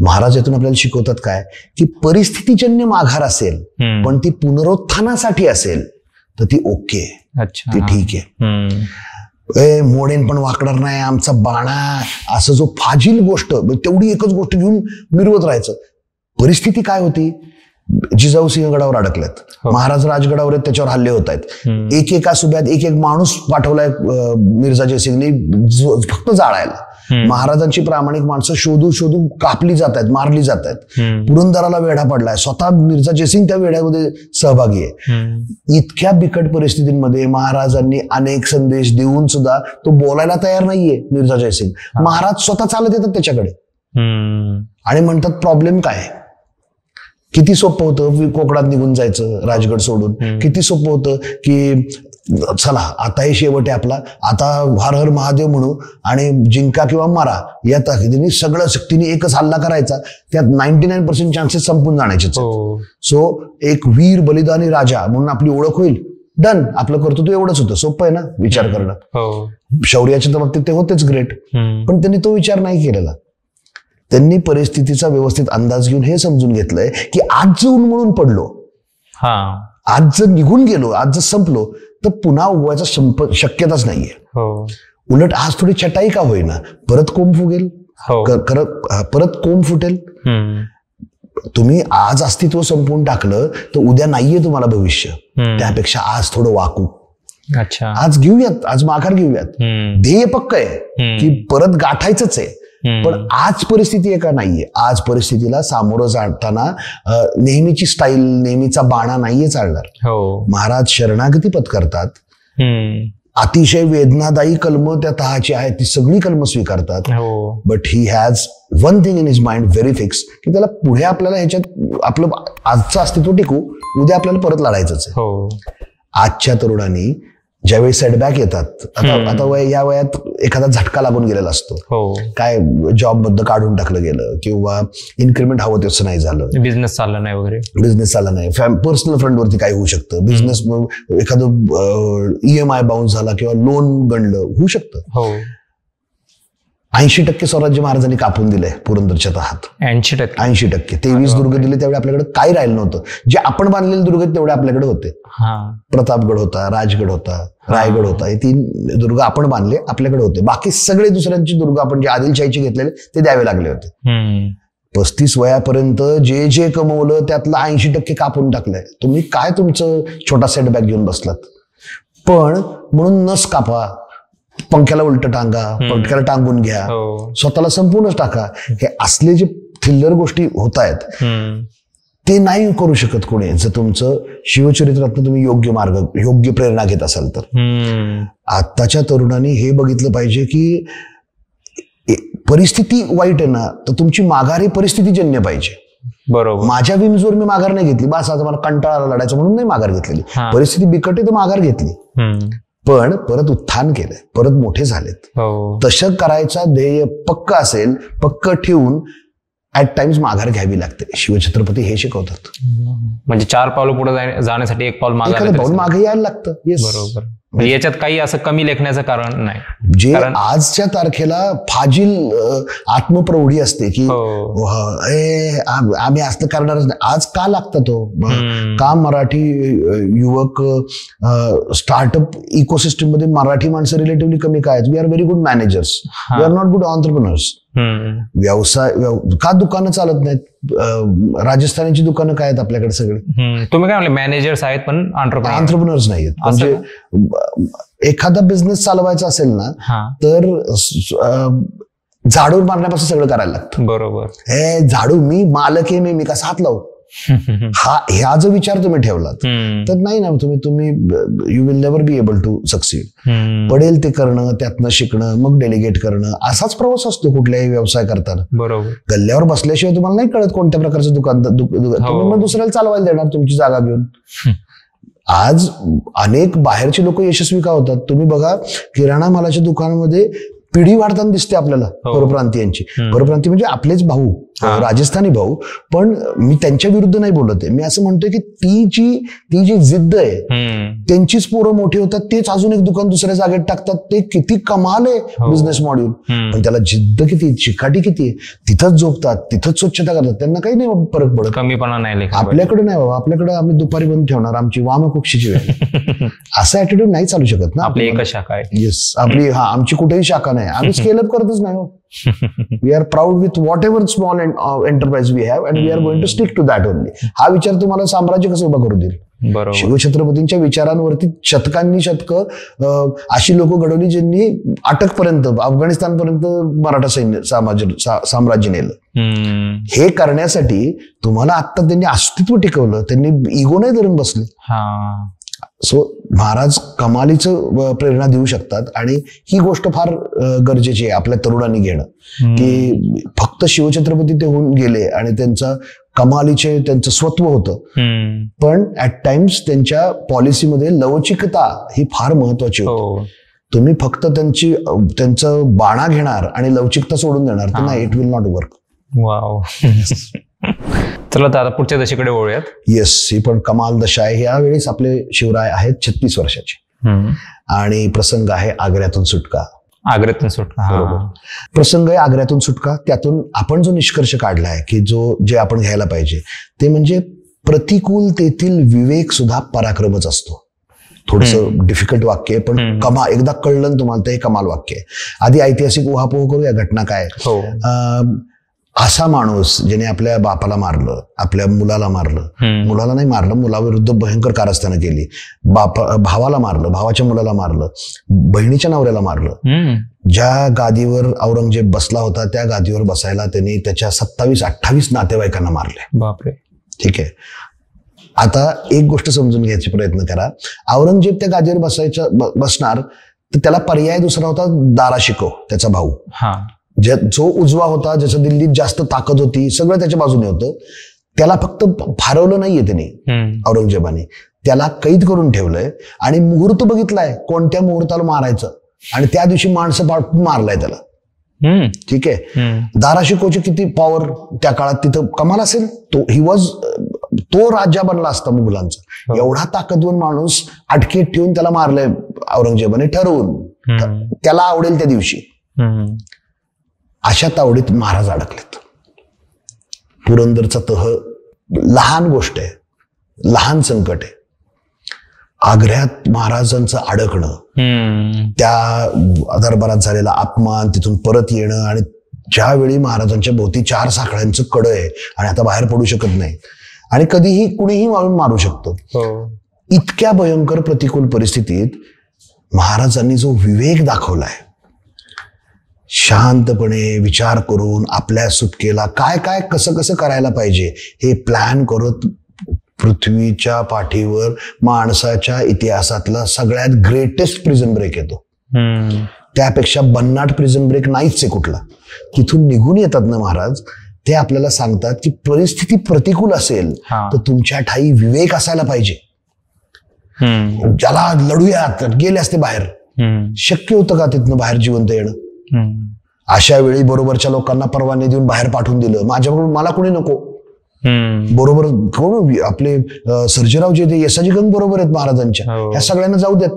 महाराज यातून आपल्याला शिकवतात काय की परिस्थितीजन्य माघार असेल पण ती पुनरुत्थानासाठी असेल तर ती ओके, ती ठीक आहे. मोडेन पण वाकणार नाही आमचा बाणा, असं जो फाजील गोष्ट तेवढी एकच गोष्ट घेऊन मिरवत राहायचं. परिस्थिती काय होती, जिजाऊ सिंहगडावर अडकल्यात, महाराज राजगडावर आहेत, त्याच्यावर हल्ले होत आहेत. एकेका सुब्यात एक माणूस पाठवलाय मिर्झा जयसिंगने फक्त जाळायला. महाराजांची प्रामाणिक माणसं शोधून कापली जात आहेत, मारली जात आहेत. पुरंदराला वेढा पडलाय, स्वतः मिर्झा जयसिंग त्या वेढ्यामध्ये सहभागी आहे. इतक्या बिकट परिस्थितींमध्ये महाराजांनी अनेक संदेश देऊन सुद्धा तो बोलायला तयार नाहीये मिर्झा जयसिंग. महाराज स्वतः चालत येतात त्याच्याकडे आणि म्हणतात प्रॉब्लेम काय. किती सोपं होतं कोकणात निघून जायचं राजगड सोडून, किती सोपं होतं की चला आता हे शेवट आहे आपला, आता हर हर महादेव म्हणू आणि जिंका किंवा मारा या ताकदीने सगळं शक्तीने एकच हल्ला करायचा, त्यात 99% चान्सेस संपून जाण्याचे. सो एक वीर बलिदानी राजा म्हणून आपली ओळख होईल, डन, आपलं कर्तृत्व एवढंच होतं. सोपं आहे ना विचार करणं. शौर्याच्या बाबतीत ते होतेच ग्रेट, पण त्यांनी तो विचार नाही केलेला. त्यांनी परिस्थितीचा व्यवस्थित अंदाज घेऊन हे समजून घेतलंय की आज जर ऊन म्हणून पडलो, आज जर निघून गेलो, आज जर संपलो तर पुन्हा उगवायचा शक्यताच नाहीये. उलट आज थोडी छटाई का होईना, परत कोंब फुगेल, परत कोंब फुटेल. तुम्ही आज अस्तित्व संपवून टाकलं तर उद्या नाहीये तुम्हाला भविष्य. त्यापेक्षा आज थोडं वाकू, आज घेऊयात, आज माघार घेऊयात. ध्येय पक्क आहे की परत गाठायचंच आहे, पण आज परिस्थिती आहे का नाहीये. आज परिस्थितीला सामोरं जाताना नेहमीची स्टाईल, नेहमीचा बाणा नाहीये चालणार. महाराज शरणागती पत्करतात, अतिशय वेदनादायी कलम त्या तहाची आहेत, ती सगळी कलम स्वीकारतात. But he has one thing in his mind very fix की त्याला पुढे आपल्याला ह्याच्यात आपलं आजचं अस्तित्व टिकू, उद्या आपल्याला परत लढायचंच आहे. आजच्या तरुणांनी ज्यावेळी सेटबॅक येतात, आता या वयात एखादा झटका लागून गेलेला असतो, काय जॉब मधनं काढून टाकलं गेलं किंवा इन्क्रिमेंट हवं तसं नाही झालं, बिझनेस चालला नाही, पर्सनल फ्रंटवरती काय होऊ शकतं, बिझनेस एखादं EMI बाउन्स झाला किंवा लोन गणलं, होऊ शकतं. 80% स्वराज्य महाराजांनी कापून दिलंय पुरंदरच्या तहात. 80%. 23 दुर्ग दिले त्यावेळी आपल्याकडे काही राहिलं नव्हतं. जे आपण बांधलेले दुर्ग तेवढे आपल्याकडे होते. प्रतापगड होता, राजगड होता, रायगड होता, हे 3 दुर्ग आपण बांधले, आपल्याकडे होते. बाकी सगळे दुसऱ्यांचे दुर्ग आपण जे आदिलशाहीचे घेतलेले ते द्यावे लागले होते. 35 वयापर्यंत जे कमवलं त्यातलं 80% कापून टाकलंय. तुम्ही काय तुमचं छोटा सेटबॅक घेऊन बसलात. पण म्हणून नस कापा, पंख्याला उलट टांगा, पंख्याला टांगून घ्या, स्वतःला संपूर्णच टाका. हे असले जे थिल्लर गोष्टी होत आहेत ते नाही करू शकत कोणी, जर तुमचं शिवचरित्रातून तुम्ही योग्य मार्ग, योग्य प्रेरणा घेत असाल तर. आत्ताच्या तरुणांनी हे बघितलं पाहिजे की परिस्थिती वाईट आहे ना, तर तुमची माघार ही परिस्थितीजन्य पाहिजे. बरोबर. माझ्या विमजोर मी माघार नाही घेतली, बस आता मला कंटाळा लढायचं म्हणून नाही माघार घेतलेली. परिस्थिती बिकट आहे तर माघार घेतली, पण परत उत्थान केलंय, परत मोठे झालेत. तसं करायचा ध्येय पक्क असेल, पक्क ठेवून ऍट टाइम्स माघार घ्यावी लागते. शिवछत्रपती हे शिकवतात. म्हणजे 4 पावलं पुढे जाण्यासाठी 1 पाऊल मागे यायला लागतं. बरोबर. याच्यात काही असं कमी लेखण्याचं कारण नाही. जे आजच्या तारखेला फाजील आत्मप्रौढी असते की आम्ही असं करणारच नाही. आज का लागतं तो का मराठी युवक स्टार्टअप इकोसिस्टम मध्ये मराठी माणसं रिलेटिव्हली कमी काय आहेत. We are very good managers, we are not good entrepreneurs. व्यवसाय का दुकानं चालत नाहीत. राजस्थानाची दुकानं काय आहेत आपल्याकडे सगळे. तुम्ही काय म्हणले मॅनेजर्स आहेत पण ऑन्टरप्रिनर्स नाहीत. म्हणजे एखादा बिझनेस चालवायचा असेल ना तर झाडू मारण्यापासून सगळं करायला लागतं. बरोबर. हे झाडू मी मालक आहे, मी कसा हात लावू, ह्या जो विचार तुम्ही ठेवलात तर नाही ना, तुम्ही you will never be able to succeed. पडेल ते करणं, त्यातनं शिकणं, मग डेलिगेट करणं, असाच प्रवास असतो कुठल्याही व्यवसाय करताना. बरोबर. गल्ल्यावर बसल्याशिवाय तुम्हाला नाही कळत कोणत्या प्रकारचं दुकान तुम्ही मग दुसऱ्याला चालवायला देणार तुमची जागा घेऊन. आज अनेक बाहेरचे लोक यशस्वी का होतात. तुम्ही बघा किराणा मालाच्या दुकानामध्ये पिढी वाढताना दिसते आपल्याला परप्रांतीयांची. परप्रांती म्हणजे आपलेच भाऊ, राजस्थानी भाऊ. पण मी त्यांच्या विरुद्ध नाही बोलत आहे. मी असं म्हणतोय की ती जी जिद्द आहे, त्यांचीच पोरं मोठी होतात, तेच अजून एक दुकान दुसऱ्या जागेत टाकतात. ते किती कमाल आहे बिझनेस मॉड्यूल. पण त्याला जिद्द किती, चिकाटी किती, तिथंच झोपतात, तिथंच स्वच्छता करतात, त्यांना काही नाही फरक पडत. कमीपणा नाही. आपल्याकडे नाही बाबा, आपल्याकडे आम्ही दुपारी बंद ठेवणार, आमची वामकुक्षीची वेळ. असं ऍटिट्यूड नाही चालू शकत ना. आपली एकच शाखा आहे. येस, आपली आमची कुठेही शाखा नाही. आम्ही स्केल अप करतच नाही. We are proud with whatever small enterprise we have and we are going to stick to that only. हा विचार तुम्हाला साम्राज्य कसं उभा करू देईल? शिवछत्रपतींच्या विचारांवरती शतकांनी शतकं अशी लोक घडवली ज्यांनी अटकपर्यंत, अफगाणिस्तानपर्यंत मराठा सैन्य साम्राज्य नेलं. हे करण्यासाठी तुम्हाला आता त्यांनी अस्तित्व टिकवलं, त्यांनी इगो नाही धरून बसले. सो महाराज कमालीचं प्रेरणा देऊ शकतात. आणि ही गोष्ट फार गरजेची आहे आपल्या तरुणांनी घेणं, की फक्त शिवछत्रपती ते होऊन गेले आणि त्यांचं कमालीचे त्यांचं स्वत्व होतं, पण ऍट टाइम्स त्यांच्या पॉलिसीमध्ये लवचिकता ही फार महत्वाची होती. तुम्ही फक्त त्यांचं बाणा घेणार आणि लवचिकता सोडून देणार तर नाही, it will not work. Wow. चला आता पुढच्या दशेकडे वळूयात. येस, ही पण कमाल दशा आहे. यावेळेस आपले शिवराय आहेत 36 वर्षाचे आणि प्रसंग आहे आग्र्यातून सुटका. आग्र्यातून सुटका, बरोबर. प्रसंग आहे आग्र्यातून सुटका. त्यातून आपण जो निष्कर्ष काढला आहे की जे आपण घ्यायला पाहिजे ते म्हणजे प्रतिकूलतेतील विवेक सुद्धा पराक्रमच असतो. थोडस डिफिकल्ट वाक्य आहे, पण एकदा कळलं तुम्हाला तर हे कमाल वाक्य आहे. आधी ऐतिहासिक उहापोह करूया. घटना काय? असा माणूस ज्याने आपल्या बापाला मारलं, आपल्या मुलाला मारलं, मुलाला नाही मारलं, मुलाविरुद्ध भयंकर कारस्थानं केली, भावाला मारलं, भावाच्या मुलाला मारलं, बहिणीच्या नवऱ्याला मारलं. ज्या गादीवर औरंगजेब बसला होता त्या गादीवर बसायला त्यांनी त्याच्या 27-28 नातेवाईकांना मारले. बापरे. ठीक आहे. आता एक गोष्ट समजून घ्यायचा प्रयत्न करा. औरंगजेब त्या गादीवर बसणार तर त्याला पर्याय दुसरा होता दारा शिकोह, त्याचा भाऊ, जो उजवा होता, ज्याच्या दिल्लीत जास्त ताकद होती, सगळं त्याच्या बाजूने होतं. त्याला फक्त फारवलं नाहीये त्यांनी, औरंगजेबाने त्याला कैद करून ठेवलंय आणि मुहूर्त बघितलाय कोणत्या मुहूर्ताला मारायचं, आणि त्या दिवशी माणसं मारलाय त्याला. ठीक आहे. दारा शिकोहची किती पॉवर त्या काळात तिथं कमाल असेल. तो राजा बनला असता मुघलांचा. एवढा ताकदवर माणूस अटकेत ठेवून त्याला मारलंय औरंगजेबाने ठरवून, त्याला आवडेल त्या दिवशी. अशा तावडीत महाराज अडकलेत. पुरंदरचा तह लहान गोष्ट आहे, लहान संकट आहे. आग्र्यात महाराजांचं अडकणं, त्या दरबारात झालेला अपमान, तिथून परत येणं, आणि ज्यावेळी महाराजांच्या भोवती 4 साखळ्यांचं कडं आहे आणि आता बाहेर पडू शकत नाही आणि कधीही कुणीही मारू शकतो, इतक्या भयंकर प्रतिकूल परिस्थितीत महाराजांनी जो विवेक दाखवलाय, शांतपणे विचार करून आपल्या सुटकेला काय कसं करायला पाहिजे हे प्लॅन करत, पृथ्वीच्या पाठीवर माणसाच्या इतिहासातला सगळ्यात ग्रेटेस्ट प्रिझन ब्रेक येतो. त्यापेक्षा भन्नाट प्रिझन ब्रेक नाहीच आहे कुठला. तिथून निघून येतात ना महाराज, ते आपल्याला सांगतात की परिस्थिती प्रतिकूल असेल तर तुमच्या ठाई विवेक असायला पाहिजे. ज्याला लढूयात गेले असते बाहेर, शक्य होतं का तिथनं बाहेर जिवंत येणं? अशा वेळी बरोबरच्या लोकांना परवाने देऊन बाहेर पाठवून दिलं. माझ्याबरोबर मला कोणी नको, बरोबर कोण आपले सर्जेराव जे येसाजी गंग बरोबर आहेत महाराजांच्या, ह्या सगळ्यांना जाऊ देत,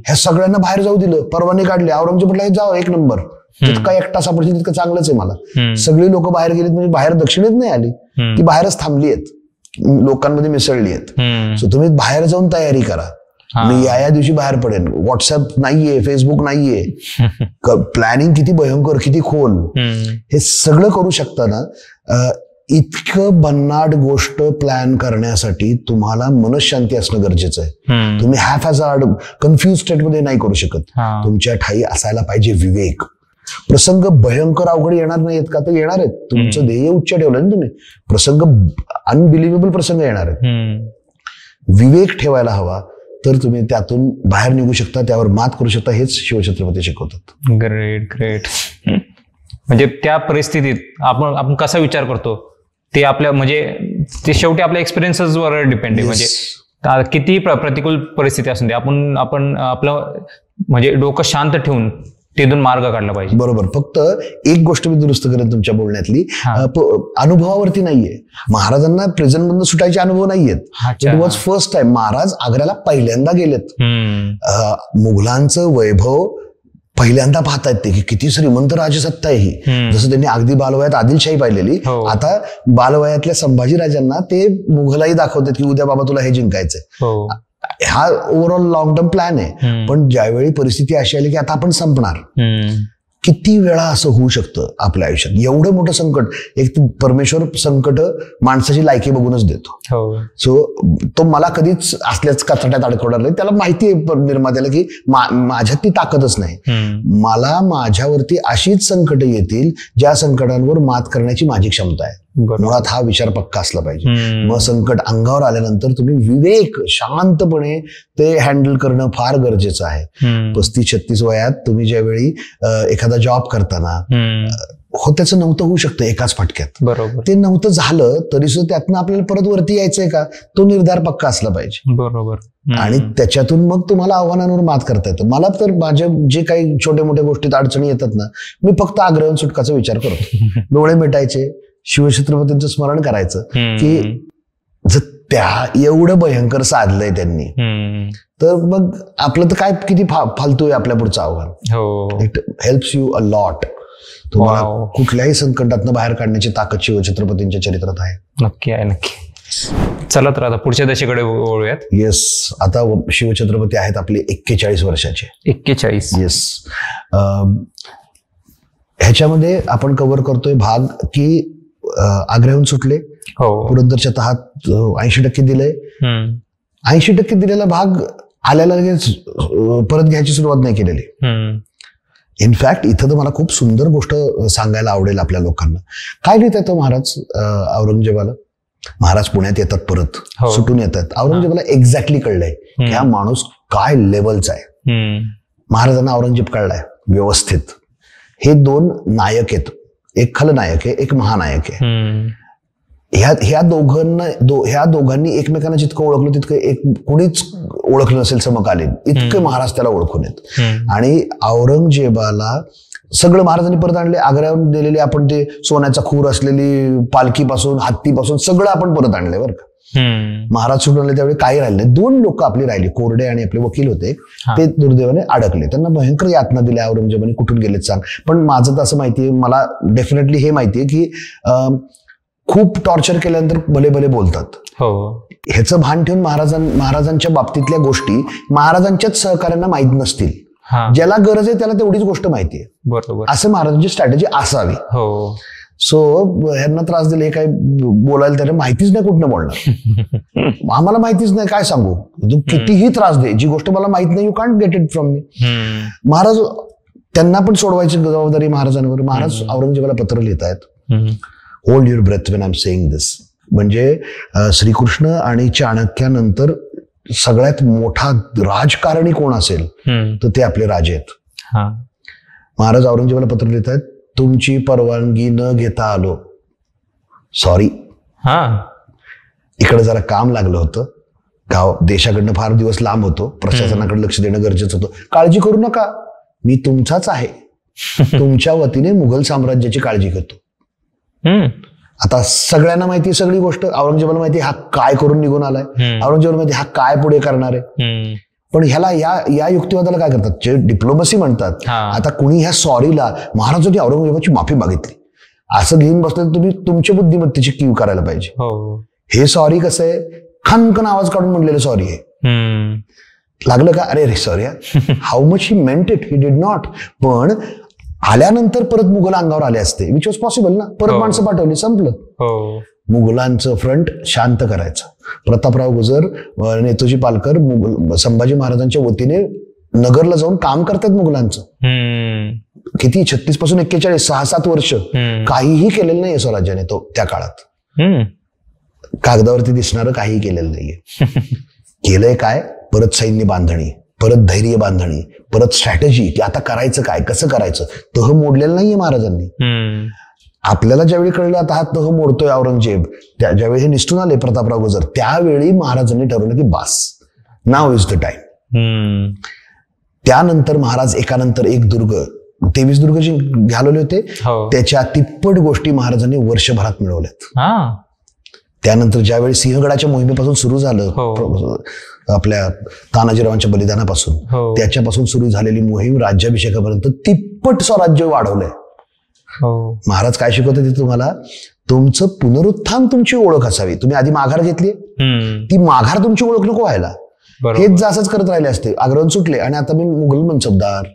ह्या सगळ्यांना बाहेर जाऊ दिलं, परवाने काढले. औरंगजेब म्हटलं जाऊ, 1 नंबर, जितका एकटा सापडते तितकं चांगलंच आहे मला. सगळी लोक बाहेर गेलीत म्हणजे बाहेर दक्षिणेत नाही आली, ती बाहेरच थांबली आहेत, लोकांमध्ये मिसळली आहेत. सो तुम्ही बाहेर जाऊन तयारी करा. मी या दिवशी बाहेर पडेन. व्हॉट्सअप नाहीये, फेसबुक नाहीये. प्लॅनिंग किती भयंकर, किती खोल, हे सगळं करू शकता ना. इतकं भन्नाट गोष्ट प्लॅन करण्यासाठी तुम्हाला मनशांती असणं गरजेचं आहे. तुम्ही हॅफॅझार्ड कन्फ्युज स्टेटमध्ये नाही करू शकत. तुमच्या ठाई असायला पाहिजे विवेक. प्रसंग भयंकर अवघड येणार नाहीत का? तर येणार आहेत. तुमचं ध्येय उच्च ठेवलं ना तुम्ही, प्रसंग अनबिलिव्हेबल प्रसंग येणार आहेत. विवेक ठेवायला हवा, तर तुम्ही त्यातून बाहेर निघू शकता, त्यावर मात करू शकता. हेच शिवछत्रपती शिकवतात. ग्रेट. म्हणजे त्या परिस्थितीत आपण कसा विचार करतो ते आपल्या, म्हणजे ते शेवटी आपल्या एक्सपिरियन्सेसवर डिपेंड आहे. म्हणजे किती प्रतिकूल परिस्थिती असून दे, आपण आपलं म्हणजे डोकं शांत ठेवून तिथून मार्ग काढला पाहिजे. बरोबर. फक्त एक गोष्ट मी दुरुस्त करेन तुमच्या बोलण्यातली, अनुभवावरती नाहीये. महाराजांना प्रेझेंट मधून सुटायचे अनुभव नाहीयेत. It was first time. Maharaj आग्र्याला पहिल्यांदा गेलेत. मुघलांचं वैभव पहिल्यांदा पाहतायत ते, की किती श्रीमंत राजसत्ता आहे ही. जसं त्यांनी अगदी बालवयात आदिलशाही पाहिलेली, आता बालवयातल्या संभाजीराजांना ते मुघलाई दाखवतात की उद्या बाबा तुला हे जिंकायचंय. हा ओव्हरऑल लॉंग टर्म प्लॅन आहे. पण ज्यावेळी परिस्थिती अशी आली की आता आपण संपणार, किती वेळा असं होऊ शकतं आपल्या आयुष्यात. एवढं मोठं संकट, एक परमेश्वर संकट माणसाची लायकी बघूनच देतो. सो तो मला कधीच असल्याच कचड्यात अडकवणार नाही. त्याला माहिती आहे निर्मात्याला की माझ्यात ती ताकदच नाही. मला माझ्यावरती अशीच संकट येतील ज्या संकटांवर मात करण्याची माझी क्षमता आहे. मुळात हा विचार पक्का असला पाहिजे. मग संकट अंगावर आल्यानंतर तुम्ही विवेक शांतपणे ते हँडल करणं फार गरजेचं आहे. 35-36 वयात तुम्ही ज्यावेळी एखादा जॉब करताना त्याचं नव्हतं होऊ शकतं एकाच फटक्यात. बरोबर. ते नव्हतं झालं तरी सुद्धा त्यातनं आपल्याला परत वरती यायचंय का, तो निर्धार पक्का असला पाहिजे. बरोबर. आणि त्याच्यातून मग तुम्हाला आव्हानांवर मात करता येतं. मला तर माझ्या जे काही छोट्या मोठ्या गोष्टीत अडचणी येतात ना, मी फक्त आग्रहून सुटकाचा विचार करतो. डोळे मिटायचे, शिवछत्रपतींचं स्मरण करायचं की जर त्या एवढं भयंकर साधलंय त्यांनी, तर मग आपलं तर काय किती फालतू आहे आपल्या पुढचं आव्हान. It helps you a lot. तुम्हाला कुठल्याही संकटातनं बाहेर काढण्याची ताकद शिवछत्रपतींच्या चरित्रात आहे. नक्की आहे, नक्की. चला तर आता पुढच्या दशेकडे वळूयात. येस. आता शिवछत्रपती आहेत आपले 41 वर्षाचे. 41. येस. ह्याच्यामध्ये आपण कव्हर करतोय भाग की आग्र्याहून सुटले, पुरंदरच्या तहात 80% दिलंय. 80% दिलेला भाग आल्याला लगेच परत घ्यायची सुरुवात नाही केलेली. इनफॅक्ट इथं तर मला खूप सुंदर गोष्ट सांगायला आवडेल आपल्या लोकांना. काय लिहित येतं महाराज औरंगजेबाला? महाराज पुण्यात येतात, परत सुटून येतात. औरंगजेबाला एक्झॅक्टली कळलंय की हा माणूस काय लेवलचा आहे. महाराजांना औरंगजेब कळलाय व्यवस्थित. हे 2 नायक आहेत, एक खलनायक आहे, एक महानायक आहे. ह्या दोघांनी एकमेकांना जितकं ओळखलं तितकं एक कुणीच ओळखलं नसेल समकालीन, इतके महाराज त्याला ओळखून येत. आणि औरंगजेबाला सगळं महाराजांनी परत आणले. आग्र्याहून दिलेले आपण ते सोन्याचा खूर असलेली पालखीपासून हत्तीपासून सगळं आपण परत आणलंय बरं का. महाराज सुटून आले त्यावेळी काही राहिले नाही. 2 लोक आपली राहिली, कोरडे आणि आपले वकील होते. ते दुर्दैवाने अडकले. त्यांना भयंकर यातना दिल्या औरंगजेबाने. कुठून गेलेत सांग. पण माझं तर असं माहितीये, मला डेफिनेटली हे माहितीये की खूप टॉर्चर केल्यानंतर भले भले बोलतात. ह्याचं भान ठेवून महाराजांच्या बाबतीतल्या गोष्टी महाराजांच्याच सहकार्यांना माहीत नसतील. ज्याला गरज आहे त्याला तेवढीच गोष्ट माहितीये. बरोबर. असं महाराजांची स्ट्रॅटेजी असावी. सो ह्यांना त्रास दिले, काय बोलायला त्याला माहितीच नाही, कुठनं बोलणार. आम्हाला माहितीच नाही, काय सांगू. कितीही त्रास दे, जी गोष्ट मला माहित नाही, you can't get it from me. Maharaj त्यांना पण सोडवायची जबाबदारी महाराजांवर. महाराज औरंगजेबाला पत्र लिहित आहेत. Hold your breath when I am saying this. म्हणजे श्रीकृष्ण आणि चाणक्यानंतर सगळ्यात मोठा राजकारणी कोण असेल तर ते आपले राजे आहेत. महाराज औरंगजेबाला पत्र लिहित आहेत, तुमची परवानगी न घेता आलो, सॉरी. इकडे जरा काम लागलं होतं, गाव देशाकडनं फार दिवस लांब होतो, प्रशासनाकडे लक्ष देणं गरजेचं होतं. काळजी करू नका, मी तुमचाच आहे. तुमच्या वतीने मुघल साम्राज्याची काळजी घेतो. आता सगळ्यांना माहिती सगळी गोष्ट. औरंगजेबाला माहिती हा काय करून निघून आलाय, औरंगजेबाला माहिती हा काय पुढे करणार आहे. पण ह्याला या युक्तिवादाला काय करतात, जे डिप्लोमसी म्हणतात. आता कुणी ह्या सॉरीला, महाराजांनी औरंगजेबाची माफी मागितली असं घेऊन बसलं, तुम्ही तुमच्या बुद्धिमत्तेची कीव करायला पाहिजे. हे सॉरी कसं आहे, खनखन आवाज काढून म्हणलेलं सॉरी आहे. लागलं का, अरे रे sorry, how much he meant it, he did not. पण आल्यानंतर परत मुघल अंगावर आले असते, विच वॉज पॉसिबल ना. परत माणसं पाठवली, संपलं. मुघलांचं फ्रंट शांत करायचं. प्रतापराव गुजर, नेताजी पालकर संभाजी महाराजांच्या वतीने नगरला जाऊन काम करतात मुघलांचं. किती 36 पासून 41 6-7 वर्ष काहीही केलेलं नाहीये स्वराज्याने त्या काळात. कागदावरती दिसणारं काहीही केलेलं नाहीये. केलंय काय, परत सैन्य बांधणी, परत धैर्य बांधणी, परत स्ट्रॅटेजी की आता करायचं काय, कसं करायचं. तह मोडलेलं नाहीये महाराजांनी. आपल्याला ज्यावेळी कळलं आता हा तह मोडतोय औरंगजेब, ज्यावेळी हे निष्ठून आले प्रतापराव गुजर, त्यावेळी महाराजांनी ठरवलं की बास, नाव इज द टाइम. त्यानंतर महाराज एकानंतर एक दुर्ग 23 दुर्ग घालवले होते, हो. त्याच्या तिप्पट गोष्टी महाराजांनी वर्षभरात मिळवल्यात. हा. त्यानंतर ज्यावेळी सिंहगडाच्या मोहिमेपासून सुरू झालं, हो. आपल्या तानाजीरावांच्या बलिदानापासून, हो. त्याच्यापासून सुरू झालेली मोहीम राज्याभिषेकापर्यंत तिप्पट स्वराज्य वाढवलंय. हो. महाराज काय शिकवते ते तुम्हाला, तुमचं पुनरुत्थान तुमची ओळख असावी. तुम्ही आधी माघार घेतली, ती माघार तुमची ओळख नको व्हायला. हेच असंच करत राहिले असते, आग्रहण सुटले आणि आता मी मुघल मनसबदार,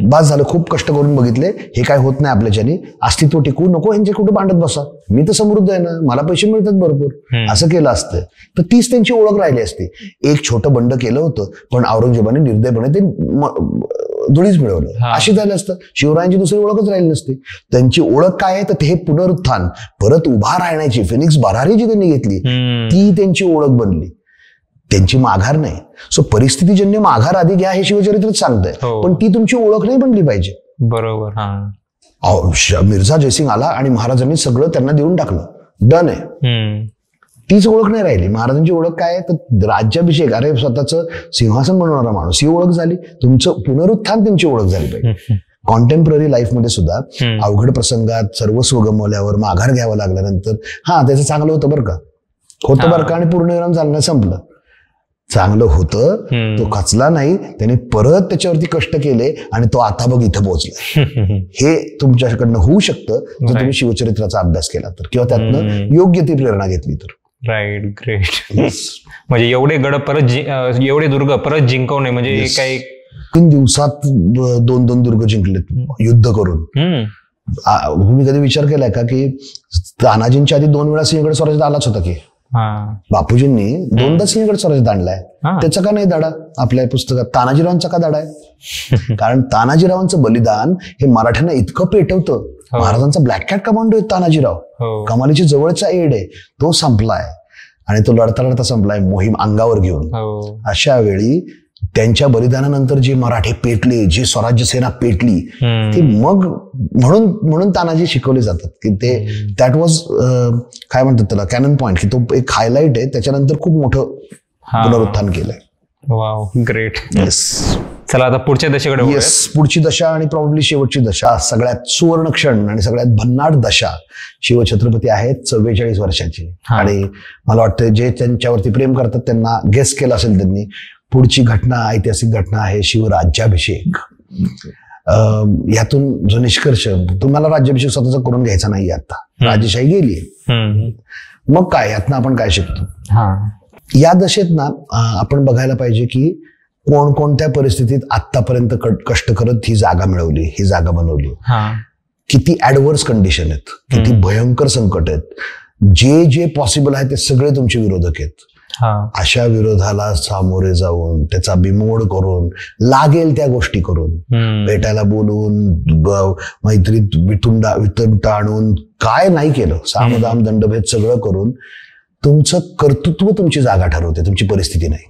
बस झालं, खूप कष्ट करून बघितले, हे काय होत नाही आपल्याच्याने, अस्तित्व टिकवू नको, यांचे कुठे भांडत बसा, मी तर समृद्ध आहे ना, मला पैसे मिळतात भरपूर, असं केलं असतं तर तीच त्यांची ओळख राहिली असती. एक छोटं बंड केलं होतं पण औरंगजेबाने निर्दयपणे ते धुळीच मिळवलं, अशी झालं असतं. शिवरायांची दुसरी ओळखच राहिली नसती. त्यांची ओळख काय आहे तर हे पुनरुत्थान, परत उभा राहण्याची फिनिक्स भरारी जी त्यांनी घेतली ती त्यांची ओळख बनली, त्यांची माघार नाही. सो परिस्थितीजन्य माघार आधी घ्या हे शिवचरित्रच सांगतंय, पण ती तुमची ओळख नाही बनली पाहिजे. बरोबर. मिर्झा जयसिंग आला आणि महाराजांनी सगळं त्यांना देऊन टाकलं, डन आहे, तीच ओळख नाही राहिली. महाराजांची ओळख काय आहे तर राज्याभिषेक, अरे स्वतःचं सिंहासन बनवणारा माणूस, ही ओळख झाली. तुमचं पुनरुत्थान त्यांची ओळख झाली पाहिजे. कॉन्टेम्पररी लाईफमध्ये सुद्धा अवघड प्रसंगात सर्वस्व गमावल्यावर माघार घ्यावं लागल्यानंतर त्याचं चांगलं होतं बरं का आणि पूर्णविराम झालं, संपलं. चांगलं होतं, तो खचला नाही, त्याने परत त्याच्यावरती कष्ट केले आणि तो आता बघ इथं पोहोचला. हे तुमच्याकडनं होऊ शकतं जर तुम्ही शिवचरित्राचा अभ्यास केला तर, किंवा त्यातनं योग्य ती प्रेरणा घेतली तर. Right, great. म्हणजे एवढे गड परत, एवढे दुर्ग परत जिंकवणे म्हणजे काही 3 दिवसात 2 दुर्ग जिंकलेत युद्ध करून. तुम्ही कधी विचार केलाय का की तानाजींच्या आधी 2 वेळा सिंहगड स्वराज्यात आलाच होता की, बापूजींनी 2दा सिंहगड स्वराज्यात आणलाय, त्याचा का नाही दाडा आपल्या पुस्तकात? तानाजीरावांचा का दाडा आहे? कारण तानाजीरावांचं बलिदान हे मराठ्यांना इतकं पेटवतं. महाराजांचा ब्लॅक कॅट कमांडो आहे तानाजीराव, कमालीची जवळचा एड आहे, तो संपलाय आणि तो लढता लढता संपलाय मोहीम अंगावर घेऊन. अशा वेळी त्यांच्या बलिदानानंतर जे मराठे पेटले, जे स्वराज्य सेना पेटली, ती मग म्हणून तानाजी शिकवले जातात की ते दॅट वॉज काय म्हणतात त्याला, कॅनन पॉइंट, की तो एक हायलाइट आहे. त्याच्यानंतर खूप मोठं पुनरुत्थान केलंय. Wow, great. येस. चला आता पुढच्या दशेकडे. येस, पुढची दशा आणि प्रॉब्ली शेवटची दशा, सगळ्यात सुवर्ण क्षण आणि सगळ्यात भन्नाट दशा. शिवछत्रपती आहेत 44 वर्षाची आणि मला वाटतं जे त्यांच्यावरती प्रेम करतात त्यांना गेस केलं असेल त्यांनी. पुढची घटना, ऐतिहासिक घटना आहे शिवराज्याभिषेक. यातून जो निष्कर्ष, तुम्हाला राज्याभिषेक स्वतःचा करून घ्यायचा नाही, आता राजेशाही गेली, मग काय यातनं आपण काय शिकतो? या दशेत ना आपण बघायला पाहिजे की कोणकोणत्या परिस्थितीत आतापर्यंत कष्ट करत ही जागा मिळवली, ही जागा बनवली, किती ऍडव्हर्स कंडिशन आहेत, किती भयंकर संकट आहेत, जे पॉसिबल आहे ते सगळे तुमचे विरोधक आहेत. अशा विरोधाला सामोरे जाऊन, त्याचा बिमोड करून, लागेल त्या गोष्टी करून, भेटायला बोलून, मैत्रीत वितुंड आणून, काय नाही केलं, सामदाम दंडभेद सगळं करून तुमचं कर्तृत्व तुमची जागा ठरवते, तुमची परिस्थिती नाही.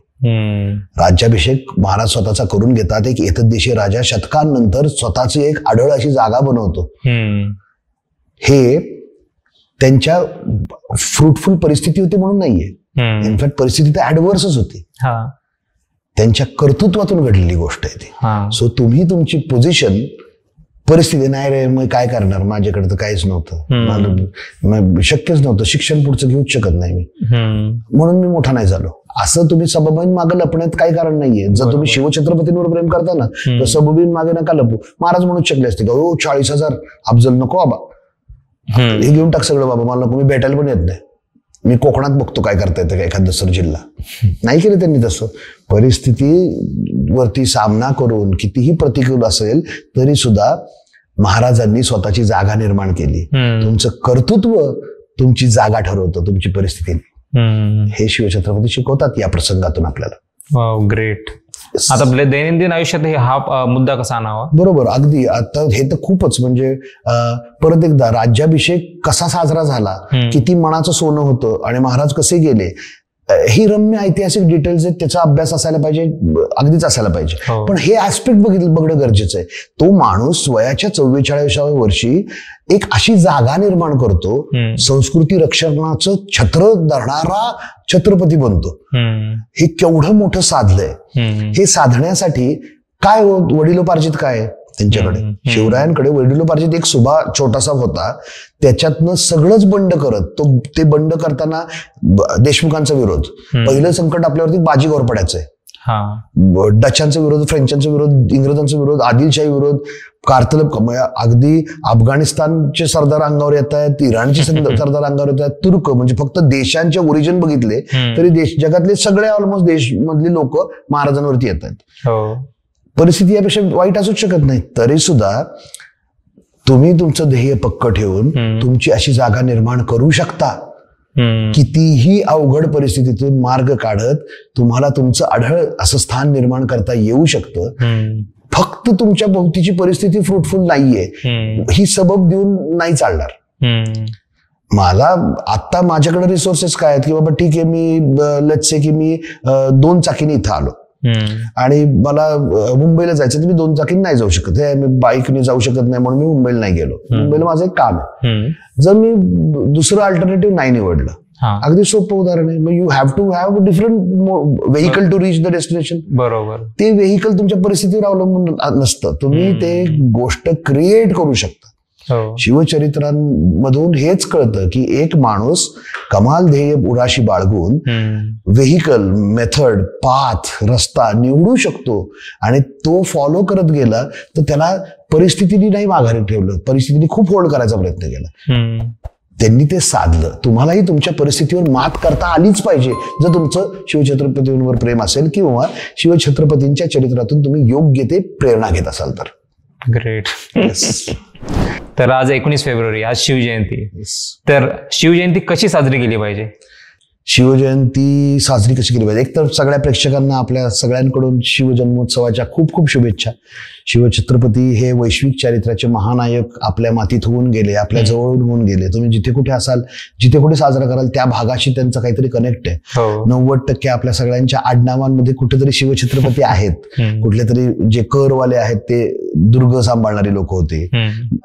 राज्याभिषेक महाराज स्वतःचा करून घेतात. एक एतद्देशीय राजा शतकांनंतर स्वतःची एक आढळ अशी जागा बनवतो. हे त्यांच्या फ्रुटफुल परिस्थिती होती म्हणून नाहीये, इनफॅक्ट परिस्थिती तर ऍडव्हर्सच होती, त्यांच्या कर्तृत्वातून घडलेली गोष्ट आहे ती. सो तुम्ही तुमची पोझिशन, परिस्थिती नाही रे मग काय करणार, माझ्याकडे तर काहीच नव्हतं, शक्यच नव्हतं, शिक्षण पुढचं घेऊच शकत नाही मी, म्हणून मी मोठा नाही झालो, असं तुम्ही सबबीन मागे लपण्यात काही कारण नाहीये. जर तुम्ही शिवछत्रपतींवर प्रेम करता ना तर सबबीन मागे नका लपू. महाराज म्हणूच शकले असते का, 40,000 अफजल नको बाबा, हे घेऊन टाक सगळं बाबा, मला नको, मी भेटायला पण येत नाही, मी कोकणात बघतो काय करता येतं का एखाद दुसरा जिल्हा. नाही केलं त्यांनी तसं. परिस्थितीवरती सामना करून कितीही प्रतिकूल असेल तरी सुद्धा महाराजांनी स्वतःची जागा निर्माण केली. तुमचं कर्तृत्व तुमची जागा ठरवतं, तुमची परिस्थिती. हे शिवछत्रपती शिकवतात या प्रसंगातून आपल्याला. ग्रेट. आता आपल्या दैनंदिन आयुष्यात हा मुद्दा कसा आणावा? बरोबर, अगदी. आता हे तर खूपच, म्हणजे परत एकदा राज्याभिषेक कसा साजरा झाला, किती मनाचं सोनं होतं आणि महाराज कसे गेले, ही रम्य ऐतिहासिक डिटेल्स आहेत, त्याचा अभ्यास असायला पाहिजे, अगदीच असायला पाहिजे. पण हे ऍस्पेक्ट बघणं गरजेचं आहे. तो माणूस वयाच्या 44व्या वर्षी एक अशी जागा निर्माण करतो, संस्कृती रक्षणाचं छत्र धरणारा छत्रपती बनतो. हे केवढं मोठं साधलंय. हे साधण्यासाठी काय वडिलोपार्जित काय, त्यांच्याकडे. शिवरायांकडे वडिलोपार्जित एक सुभा छोटासा होता, त्याच्यातनं सगळंच बंड करत ते बंड करताना देशमुखांचा विरोध, पहिलं संकट आपल्यावरती बाजीगर पडायचंय, डचांचा विरोध, फ्रेंचांचा विरोध, इंग्रजांचा विरोध, आदिलशाही विरोध, कारतलब, अगदी अफगाणिस्तानचे सरदार अंगावर येत आहेत, इराणचे सरदार अंगावर येत आहेत, तुर्क, म्हणजे फक्त देशांचे ओरिजिन बघितले तरी जगातले सगळे ऑलमोस्ट देश मधली लोक महाराजांवरती येत आहेत. परिस्थिती यापेक्षा वाईट असूच शकत नाही. तरी सुद्धा तुम्ही तुमचं ध्येय पक्क ठेवून तुमची अशी जागा निर्माण करू शकता. कितीही अवघड परिस्थितीतून मार्ग काढत तुम्हाला तुमचं आढळ असं स्थान निर्माण करता येऊ शकतं. फक्त तुमच्या भोवतीची परिस्थिती फ्रुटफुल नाहीये ही सबब देऊन नाही चालणार. मला आता माझ्याकडे रिसोर्सेस काय आहेत की बाबा ठीक आहे, मी लेट्स से की मी 2 चाकीने इथं आलो आणि मला मुंबईला जायचं तर मी 2 चाकीने नाही जाऊ शकत, मी बाईकने जाऊ शकत नाही म्हणून मी मुंबईला नाही गेलो. मुंबईला माझं एक काम आहे. जर मी दुसरं अल्टरनेटिव्ह नाही निवडलं, अगदी सोपं उदाहरण आहे, मग you have to have different vehicle to reach the destination. बरोबर. ते व्हेकल तुमच्या परिस्थितीवर अवलंबून नसतं, तुम्ही ते गोष्ट क्रिएट करू शकता. शिवचरित्रांमधून हेच कळतं की एक माणूस कमाल ध्येय उराशी बाळगून व्हेकल, मेथड, पाथ, रस्ता निवडू शकतो आणि तो फॉलो करत गेला तर त्याला परिस्थितीने नाही माघारी ठेवलं, परिस्थितीने खूप होल्ड करायचा प्रयत्न केला, त्यांनी ते साधलं. तुम्हालाही तुमच्या परिस्थितीवर मात करता आलीच पाहिजे जर तुमचं शिवछत्रपतींवर प्रेम असेल किंवा शिवछत्रपतींच्या चरित्रातून तुम्ही योग्य ते प्रेरणा घेत असाल तर. ग्रेट. तर आज 19 फेब्रुवारी, आज शिवजयंती. तर शिवजयंती कशी साजरी केली पाहिजे? शिवजयंती साजरी कशी केली पाहिजे? एक तर सगळ्या प्रेक्षकांना आपल्या सगळ्यांकडून शिवजन्मोत्सवाच्या खूप खूप शुभेच्छा. शिवछत्रपती हे वैश्विक चारित्र्याचे महानायक आपल्या मातीत होऊन गेले, आपल्या जवळून होऊन गेले. तुम्ही जिथे कुठे असाल, जिथे कुठे साजरा कराल त्या भागाशी त्यांचं काहीतरी कनेक्ट आहे. 90% आपल्या सगळ्यांच्या आडनावांमध्ये कुठेतरी शिवछत्रपती आहेत. कुठले तरी जे करवाले आहेत ते दुर्ग सांभाळणारी लोक होते.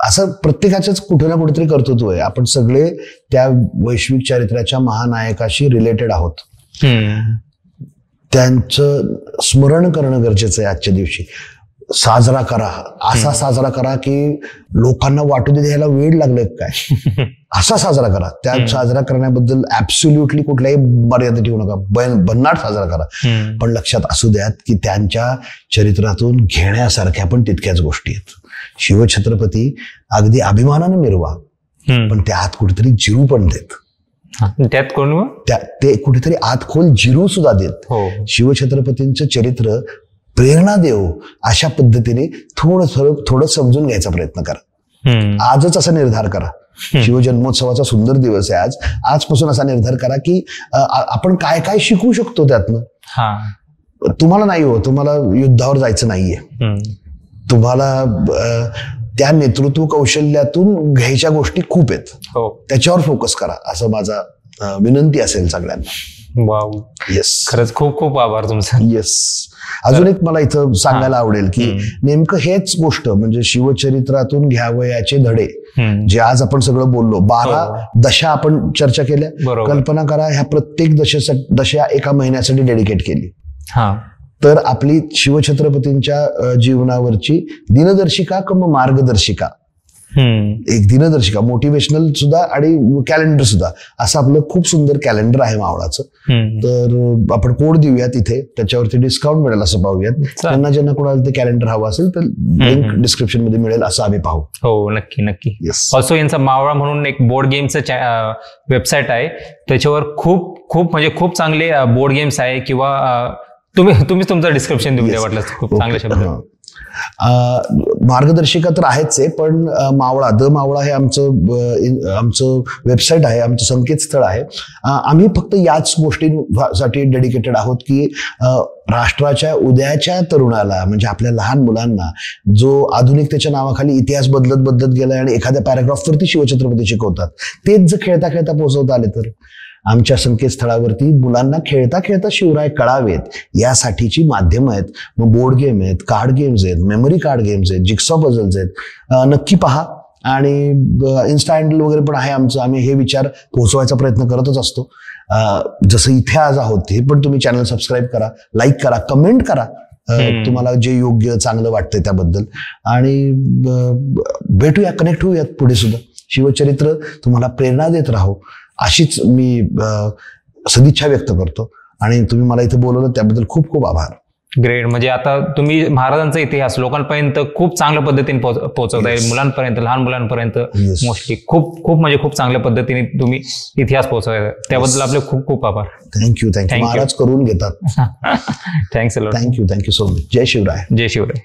असं प्रत्येकाचंच कुठे ना कुठेतरी कर्तृत्व आहे. आपण सगळे त्या वैश्विक चारित्र्याच्या महानायकाशी रिलेटेड आहोत. त्यांचं स्मरण करणं गरजेचं आहे. आजच्या दिवशी साजरा करा, असा साजरा करा की लोकांना वाटू दे ह्याला वेळ लागले काय, असा साजरा करा. त्या साजरा करण्याबद्दल ऍब्सोल्युटली कुठल्याही मर्यादा ठेवू नका, भन्नाट साजरा करा. पण लक्षात असू द्यात की त्यांच्या चरित्रातून घेण्यासारख्या पण तितक्याच गोष्टी आहेत. शिवछत्रपती अगदी अभिमानानं मिरवा, पण त्यात कुठेतरी जिरू पण देत. त्यात कोण ते कुठेतरी आत खोल जिरू सुद्धा देत. शिवछत्रपतींचं चरित्र प्रेरणा देऊ अशा पद्धतीने थोडं समजून घ्यायचा प्रयत्न करा. आजच असा निर्धार करा. शिवजन्मोत्सवाचा सुंदर दिवस आहे आज. आजपासून असा निर्धार करा की आपण काय काय शिकू शकतो त्यातनं. तुम्हाला नाही हो, तुम्हाला युद्धावर जायचं नाहीये, तुम्हाला त्या नेतृत्व कौशल्यातून घ्यायच्या गोष्टी खूप आहेत, त्याच्यावर फोकस करा असं माझा विनंती असेल सगळ्यांना. वाव, येस, खरंच खूप खूप आभार तुमचा. येस. अजून एक मला इथं सांगायला आवडेल की नेमकं हेच गोष्ट म्हणजे शिवचरित्रातून घ्यावयाचे धडे जे आज आपण सगळं बोललो, 12 दशा आपण चर्चा केल्या. कल्पना करा ह्या प्रत्येक दशा एका महिन्यासाठी डेडिकेट केली तर आपली शिवछत्रपतींच्या जीवनावरची दिनदर्शिका किंवा मार्गदर्शिका, एक दिनदर्शिका, मोटिवेशनल सुद्धा आणि कॅलेंडर सुद्धा, असं आपलं खूप सुंदर कॅलेंडर आहे मावळाचं. तर आपण कोड देऊयात इथे, त्याच्यावरती डिस्काउंट मिळेल असं पाहूयात. त्यांना ज्यांना कोणाला ते कॅलेंडर हवं असेल तर लिंक डिस्क्रिप्शन मध्ये मिळेल असं आम्ही पाहू. हो, नक्की नक्की. ऑल्सो यांचा मावळा म्हणून एक बोर्ड गेमचं वेबसाईट आहे, त्याच्यावर खूप खूप म्हणजे खूप चांगले बोर्ड गेम्स आहे. किंवा तुम्ही तुमचं डिस्क्रिप्शन देऊ द्या वाटलं. खूप चांगले शब्द. मार्गदर्शिका तर आहेच आहे, पण मावळा, द मावळा हे आमचं वेबसाईट आहे, आमचं संकेतस्थळ आहे. आम्ही फक्त याच गोष्टीसाठी डेडिकेटेड आहोत की राष्ट्राच्या उद्याच्या तरुणाला, म्हणजे आपल्या लहान मुलांना जो आधुनिकतेच्या नावाखाली इतिहास बदलत गेलाय आणि एखाद्या पॅराग्राफवरती शिवछत्रपती शिकवतात, तेच जर खेळता खेळता पोहोचवता आले तर आमच्या संकेतस्थळावरती मुलांना खेळता खेळता शिवराय कळावेत यासाठीची माध्यमं आहेत. मग बोर्ड गेम आहेत, कार्ड गेम्स आहेत, मेमरी कार्ड गेम्स आहेत, जिक्सॉ पझल्स आहेत. नक्की पहा. आणि इन्स्टा हँडल वगैरे पण आहे आमचं. आम्ही हे विचार पोहोचवायचा प्रयत्न करतच असतो. जसं इथे आज आहोत हे पण तुम्ही चॅनल सबस्क्राईब करा, लाईक करा, कमेंट करा. तुम्हाला जे योग्य चांगलं वाटतंय त्याबद्दल. आणि भेटूया, कनेक्ट होऊयात पुढे सुद्धा. शिवचरित्र तुम्हाला प्रेरणा देत राहो अशीच मी सदिच्छा व्यक्त करतो. आणि तुम्ही मला इथे बोलवलं त्याबद्दल खूप खूप आभार. ग्रेट. म्हणजे आता तुम्ही महाराजांचा इतिहास लोकांपर्यंत खूप चांगल्या पद्धतीने पोहोचवताय, मुलांपर्यंत, लहान मुलांपर्यंत मोस्टली खूप खूप म्हणजे खूप चांगल्या पद्धतीने तुम्ही इतिहास पोहोचवताय. त्याबद्दल आपले खूप खूप आभार. थँक्यू. महाराज करून घेतात. Thanks a lot. Thank you so much. जय शिवराय. जय शिवराय.